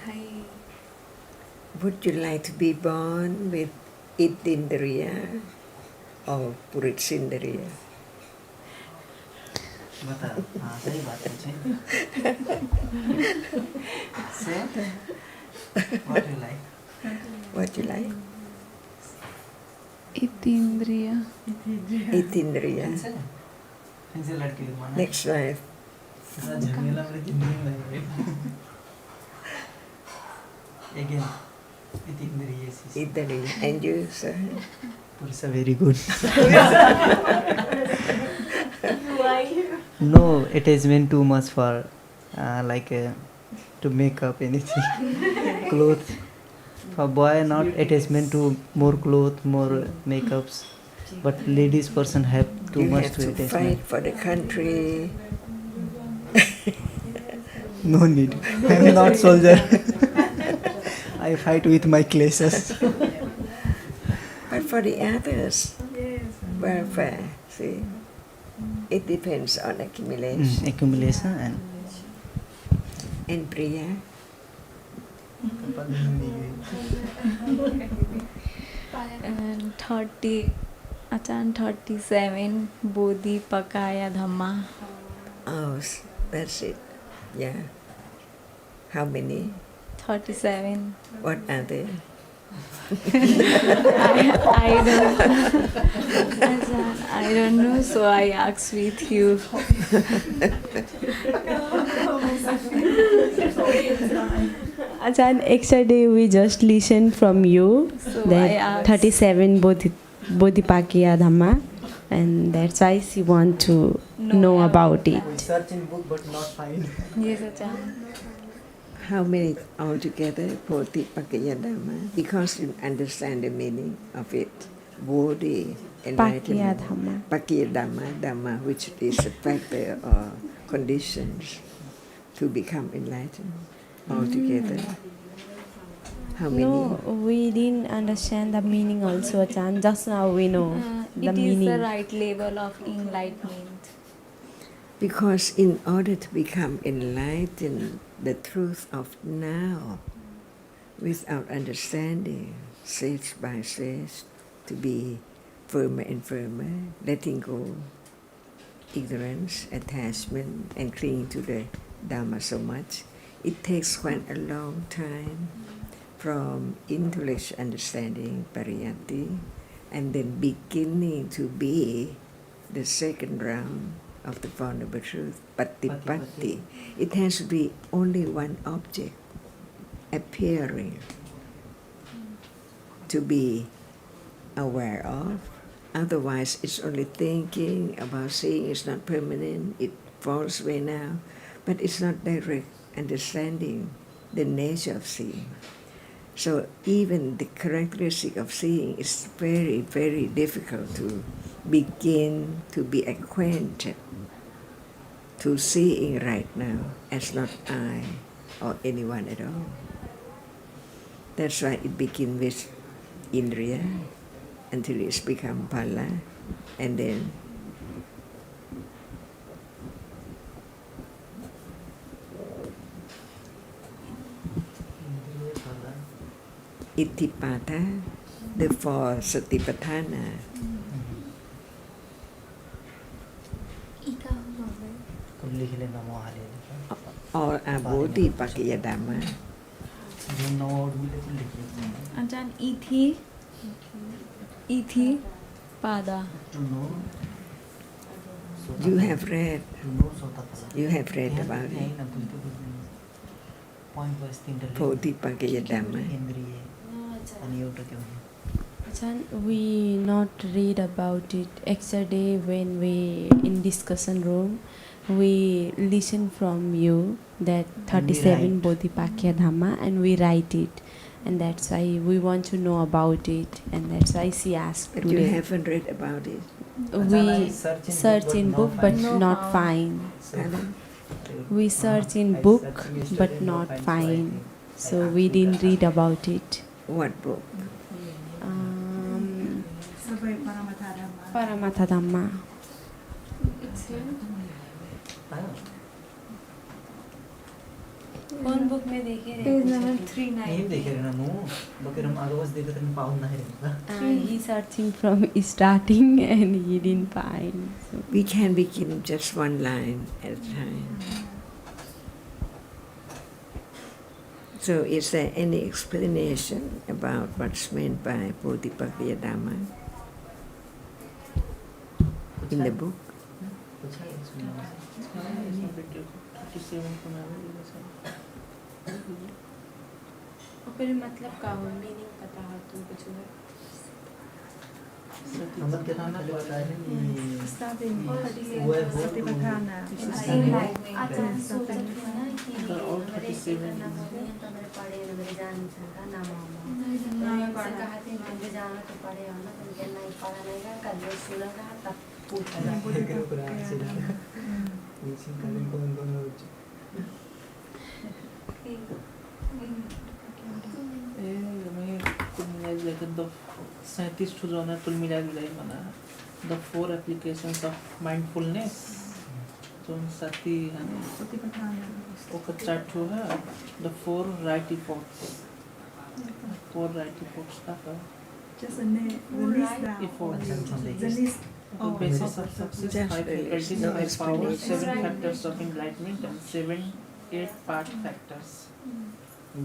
hai Would you like to be born with Intl.Dhamma or Puritsindriya? बता हाँ सही बात पूछे से what you like What you like? Itindriya. Intl.Dhamma. इनसे लड़की को माना Next life. झमेला मेरे जिंदगी में नहीं again Intl.Dhamma. Intl.Dhamma. And you, sir? Pursa very good. No attachment too much for to make up anything clothes for boy not attachment to more clothes more makeups but ladies person have too You much have to to attachment. fight for the country. No need. I am not soldier. I fight with my classes. But for the others, welfare, see? It depends on accumulation. Accumulation And Priya? and 30 Achan 37 Bodhi Pakaya Dhamma. Oh, that's it. Yeah. How many? 37. What are they? I don't know, so I asked with you. Achan, extra day we just listen from you So that I asked. 37 Bodhipakya Dhamma, and that's why she want to know about it. we search in book but not find. Yes, Achan. How many altogether? Bodhipakya Dhamma. Because you understand the meaning of it. Bodhi, Pakya enlightenment. Dhamma. Pakya Dhamma, Dhamma, which is a factor or conditions to become enlightened altogether. How many? No, we didn't understand the meaning also, Achan. Just now we know the It is meaning. the right level of enlightenment. Because in order to become enlightened, the truth of now, without understanding, stage by stage, to be firmer and firmer, letting go ignorance, attachment, and clinging to the Dhamma so much, it takes quite a long time from intellectual understanding, pariyatti, and then beginning to be the second round of the Vulnerable Truth, Patipatti. It has to be only one object appearing to be aware of. Otherwise, it's only thinking about seeing. It's not permanent. It falls away now. But it's not direct understanding the nature of seeing. So even the characteristic of seeing is very, very difficult to begin to be acquainted to seeing right now as not I or anyone at all. That's why it begins with Indriya until it's become Pala, and then Ittipata, the four Satipatthana. लिख लेना वहाँ ले लेना All are Bodhipakya Dhamma. जो note मिले तो लिख लेना Achan, Ithi Pada. to know You have read. to know सोता पला You have read about it. नहीं ना बुझते बुझते point was तीन डले Bodhipakya Dhamma. इंद्रिय अनि एउटा त्यो Achan, we not read about it. Extra day when we in discussion room, we listen from you that 37 Bodhipakya Dhamma, and we write it, and that's why we want to know about it, and that's why she asked But today. you haven't read about it. we search in book but not find. We search in book but not find. So we didn't read about it. What book? Paramatha-Dhamma. कौन book में देखे रे? Page number नहीं देखे रे ना मु बके हम आवाज देखे तो पाउन ना है He searching from starting and he didn't find. So We can begin just one line at a time. So is there any explanation about what's meant by Bodhipakkhaya-Dhamma in the book? फिर मतलब का हो meaning पता हो तो कुछ है हम के ना पता है आचार्य सोचत है ना कि अगर ऐसे करना बोले तो मेरे पढ़े ना मेरे जान का नाम होगा से कहा थे मैं जाना तो पढ़े हो ना तो क्या नहीं पढ़ा नहीं का कल सुना का तब पूछा the 4 applications of mindfulness जो सती है ना वो कच्चा ठो है the 4 right efforts का just a name, the list down. The list. The basis of success, 5 faculties, no 5 powers, explanation. 7 factors of enlightenment and 8 part factors.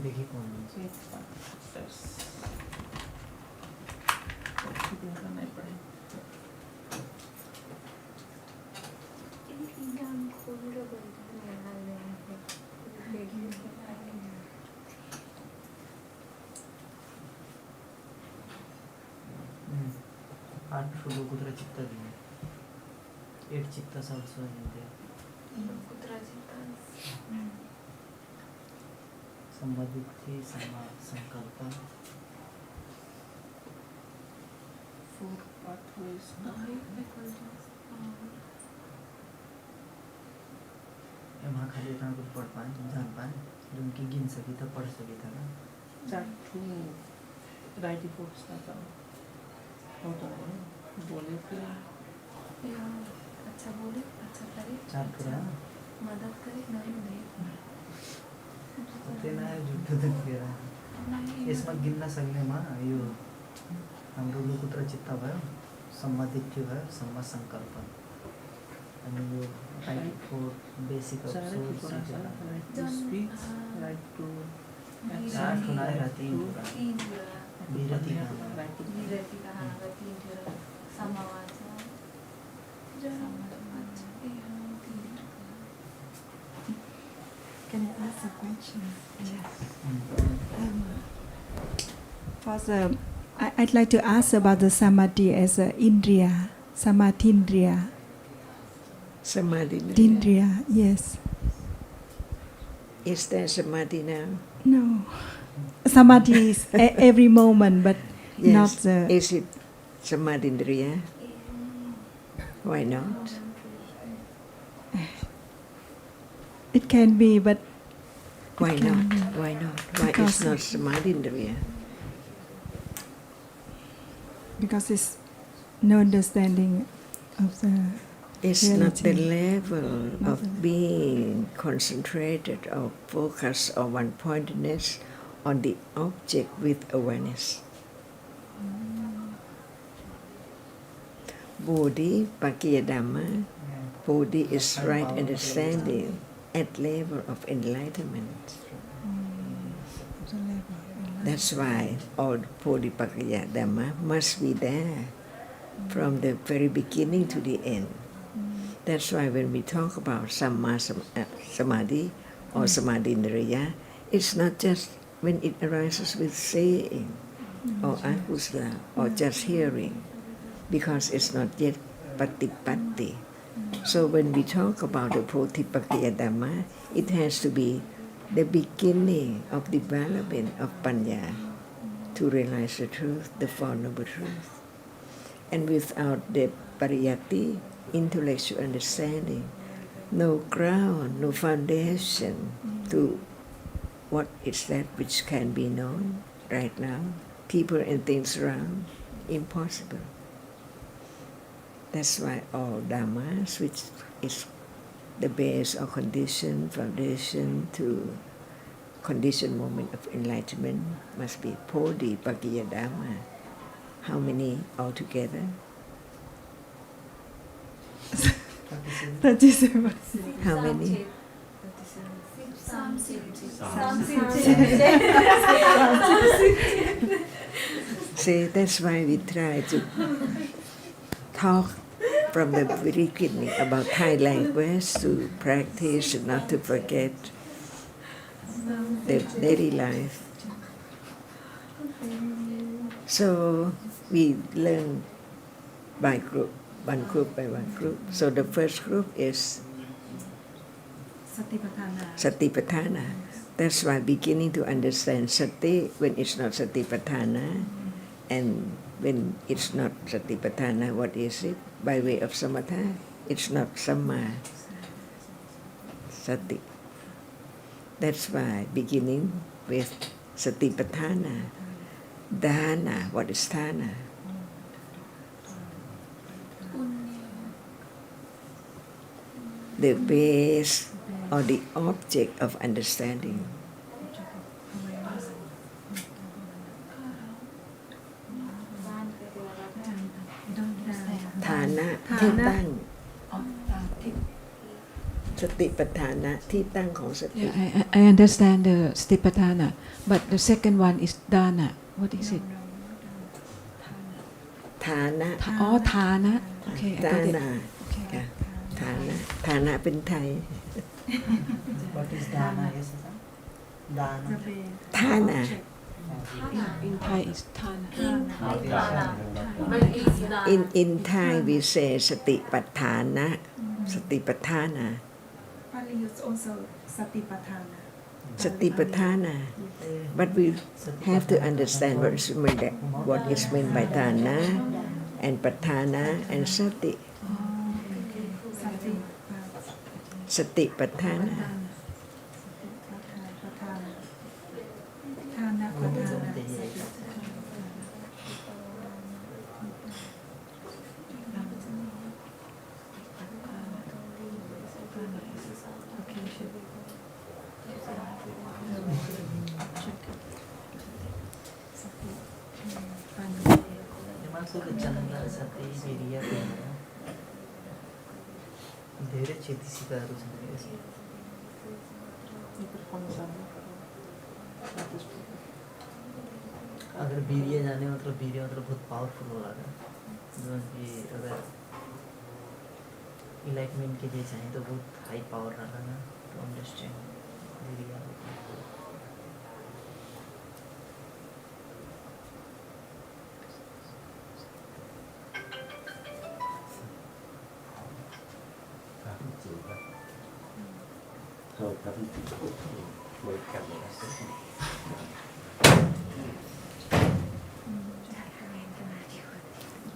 देखिए कौन 8 part factors. नहीं पढ़े आठ फूलों कुतरा चित्ता भी 8 चित्ता also in there. संवादित्य संकल्प 4 pathways. वहाँ खाली इतना कुछ पढ़ पाए जान पाए जो उनकी गिन सकी था पढ़ सकी था ना चार राइट फोर्स का था होता है बोले फिर अच्छा बोले अच्छा करे चार पूरा मदद करे नहीं तेना है झूठ तो तेरा इसमें गिनना सकने माँ यो हाम्रो लोकुत्र चित्त भयो सम्मादित्य भयो सम्मा संकल्प अनि यो right for basic of right to speech right to चार ठुना है तीन विरति का राइट टू विरति का हाँ तीन ठुरा समावाच Can I ask a question? Yes. First, I'd like to ask about the samadhi as a indriya, samadhindriya. Samadhi. Dindriya, yes. Is there samadhi now? No. Samadhi is every moment, but Yes. not the. Is it samadhindriya? Why not? It can be, but. Why it can not? be. Why not? Why is Because- not samadhindriya? Because it's no understanding of the. It's not the Reality. level Not of the- being concentrated or focused or one-pointedness on the object with awareness. Bodhipakkhaya-Dhamma, Bodhi is right understanding at level of enlightenment. The level of That's why all Bodhipakkhaya-Dhamma must be there from the very beginning to the end. That's why when we talk about samadhi or samadhindriya, it's not just when it arises with seeing or akusala or just hearing, because it's not yet patipatti. So when we talk about the Bodhipakkhaya-Dhamma, it has to be the beginning of development of panya to realize the truth, the Four Noble Truth. And without the pariyatti, intellectual understanding, no ground, no foundation to what is that which can be known right now. People and things around, impossible. That's why all dhammas, which is the base or condition, foundation to condition moment of enlightenment, must be Bodhi, Bhagya Dhamma. How many altogether? 37. How many? See, that's why we try to talk from the very beginning about Thai language to practice and not to forget the daily life. So we learn by group, one group by one group. So the first group is Satipatthana. That's why beginning to understand Sati when it's not Satipatthana, and when it's not Satipatthana, what is it? By way of Samatha, it's not Samma Sati. That's why beginning with Satipatthana. Dana, what is Dana? The base or the object of understanding. Thana, ที่ตั้ง สติปัฏฐานะที่ตั้งของสติ I understand the Satipatthana, but the second one is Dana. What is it? ฐานะ Oh, Thana. Okay, I ฐา got it. นะค่ะฐานะฐานะเป็นไทย What is dana? Yes, sir. Dana. ฐานะ In Thai is Thana. in Thai we say สติปัฏฐานะสติปัฏฐานะ Pali is also Satipatthana. สติปัฏฐานะ but we have to understand what is meant by Thana and Patthana and Sati. Sati Patthana. Masuk ke chanda sati area धेरै क्षति सिकाहरू छन् यसमा अगर वीर्य जाने मतलब वीर्य मतलब बहुत पावरफुल होला जो कि अगर इनलाइटमेंट के लिए चाहिए तो बहुत हाई पावर रहता ना टू अंडरस्टैंड वीर्य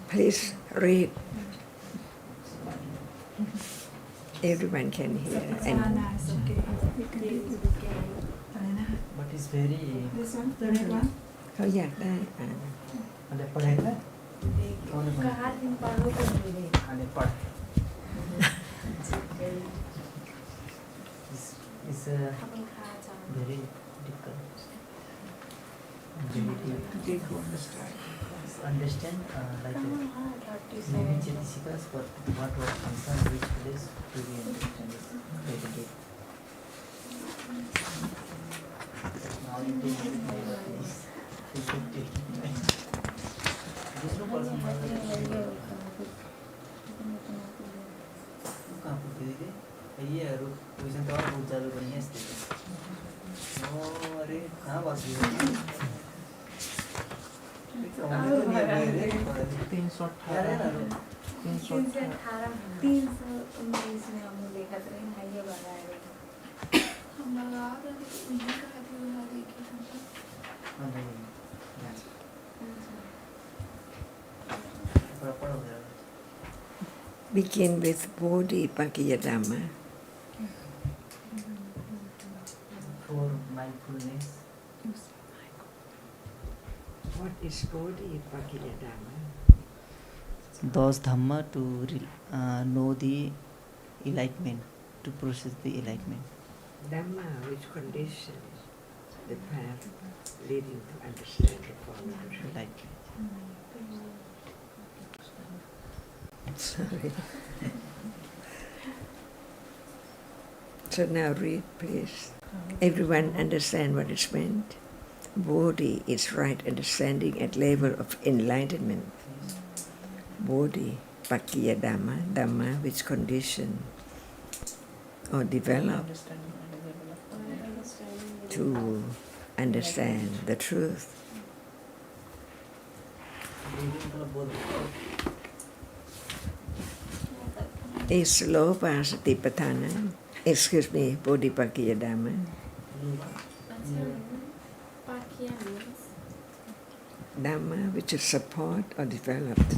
Please read. Everyone can hear. And but it's very This one, the red one. เขาอยากได้อ่าน ada पढ़ेगा ada पढ़ is very difficult to understand like maybe Jessica's but what was concerned which place to be understand very deep. Now you take this दूसरों person कहाँ पुग्थ्यो दिदी येहरू question त अरू चालु पनि यस्तै अरे कहाँ बस्यो 319 में हमने देखा था लेकिन हाईवे वाला है हम लगा रहे थे उन्हीं का हाथी वाला देखे थे प्रॉपर हो गया Begin with Bodhipakkhiyadhamma. For mindfulness. What is Bodhipakkhiyadhamma? Those Dhamma to know the enlightenment, to process the enlightenment. Dhamma, which conditions the path leading to understand the form of the truth. Sorry. So now read, please. Everyone understand what is meant? Bodhi is right understanding at level of enlightenment. Bodhipakkhiyadhamma, Dhamma which condition or develop to understand the truth. Is Lopa Satipatthana, excuse me, Bodhipakkhiyadhamma. Dhamma which is support or developed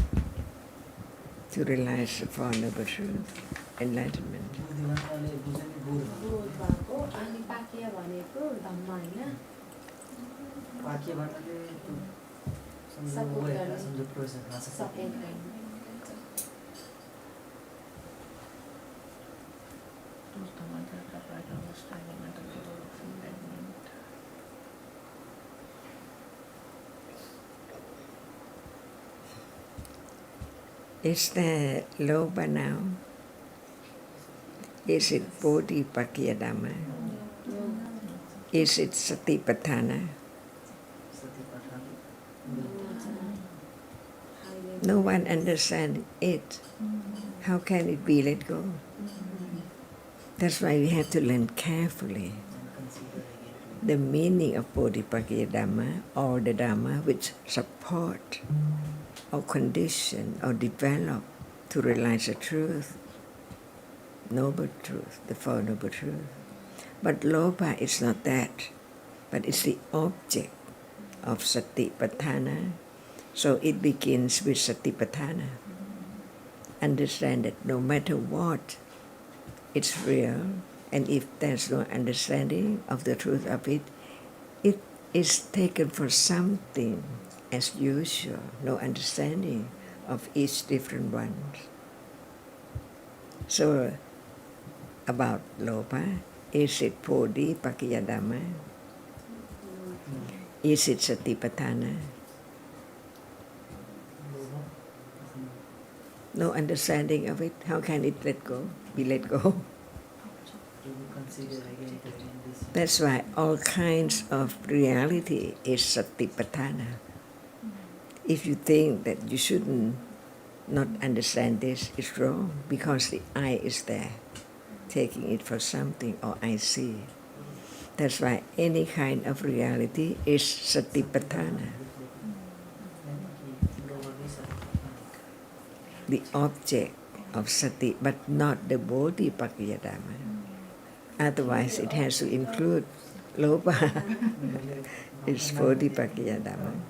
to realize the Four Noble Truths, enlightenment. Is there Loba now? Is it Bodhipakkhiyadhamma? Is it Satipatthana? No one understands it. How can it be let go? That's why we have to learn carefully the meaning of Bodhipakkhiyadhamma or the Dhamma which support or condition or develop to realize the truth, noble truth, the Four Noble Truths. But Lopa is not that, but it's the object of Satipatthana. So it begins with Satipatthana. Understand that no matter what, it's real, and if there's no understanding of the truth of it, it is taken for something as usual, no understanding of each different one. So, about Lopa, is it Bodhipakkhiyadhamma? Is it Satipatthana? No understanding of it, how can it be let go? That's why all kinds of reality is Satipatthana. If you think that you shouldn't not understand this, it's wrong, because the I is there, taking it for something, or I see. That's why any kind of reality is Satipatthana. The object of Sati, but not the Bodhipakkhiyadhamma. Otherwise, it has to include Lopa. It's Bodhipakkhiyadhamma.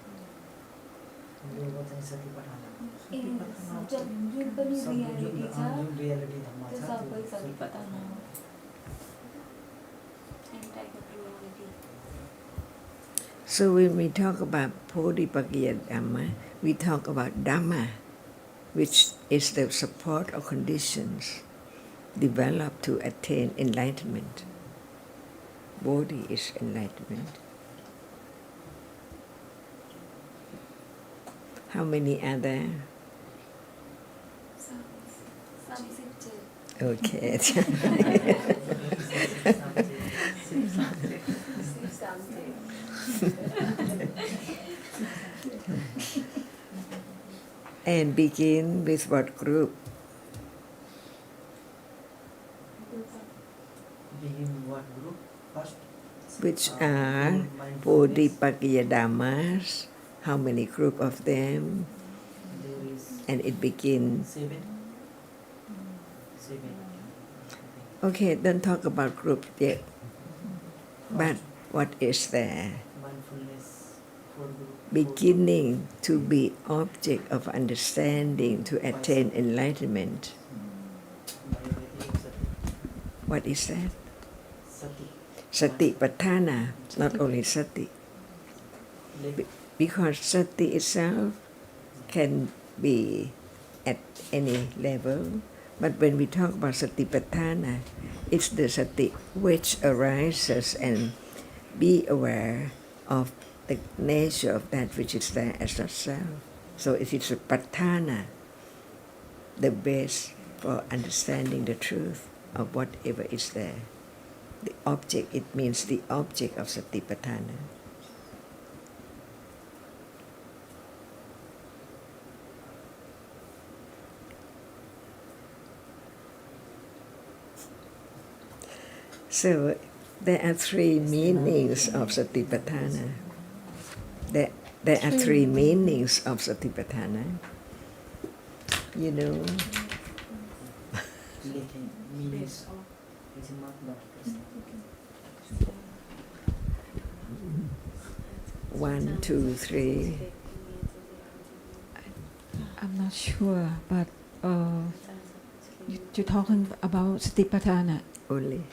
So when we talk about Bodhipakkhiyadhamma, we talk about Dhamma, which is the support or conditions developed to attain enlightenment. Bodhi is enlightenment. How many are there? Okay. And begin with what group? Begin what group first? Which are Bodhipakkhiyadhammas. How many group of them? There is And it begins. 7. Okay, don't talk about group yet. But what is there? Mindfulness, 4 group. Beginning to be object of understanding to attain enlightenment. What is that? Sati. Satipatthana, not only sati. Because sati itself can be at any level, but when we talk about satipatthana, it's the sati which arises and be aware of the nature of that which is there as a self. So it is a patthana, the base for understanding the truth of whatever is there. The object, it means the object of satipatthana. So there are three meanings of satipatthana. There are three meanings of satipatthana. You know, one, two, three. I'm not sure, but you're talking about satipatthana Only.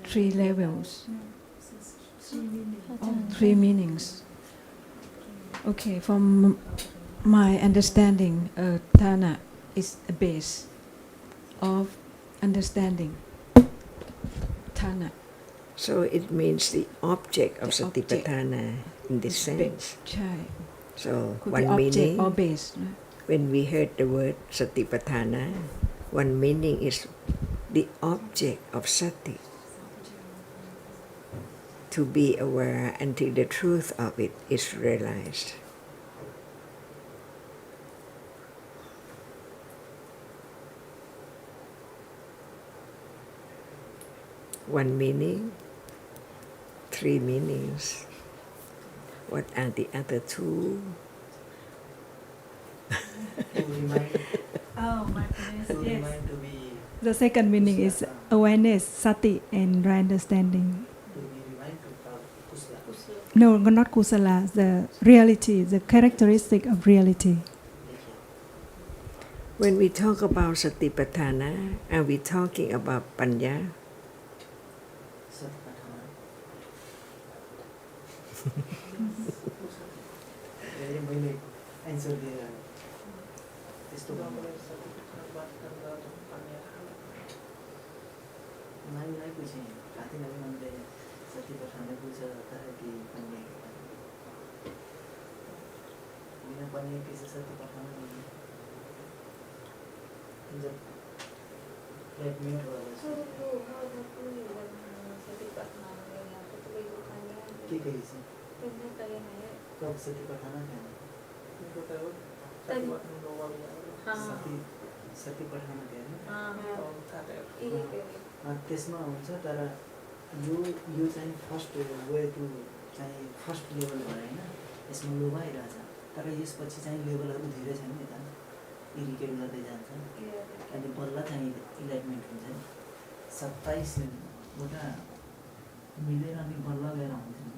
Three levels. Three meanings. Okay, from my understanding, Thana is a base of understanding. Thana. So it means the object of satipatthana in this sense. So could one be object meaning, or base. when we heard the word satipatthana, one meaning is the object of sati. To be aware until the truth of it is realized. One meaning, three meanings. What are the other two? Oh my goodness, yes. The second meaning is awareness, sati, and right understanding. No, not kusala, the reality, the characteristic of reality. When we talk about satipatthana, are we talking about panya? त्यसमा हुन्छ तर यो चाहिँ first way to चाहिँ first level भयो हैन यसमा लोभाइरहेछ तर यसपछि चाहिँ लेभलहरु धेरै छन् नि त इरिटेट गर्दै जान्छ अनि बल्ल चाहिँ इलाइटमेन्ट हुन्छ 27 वटा मिलेर अनि बल्ल गएर हुन्छ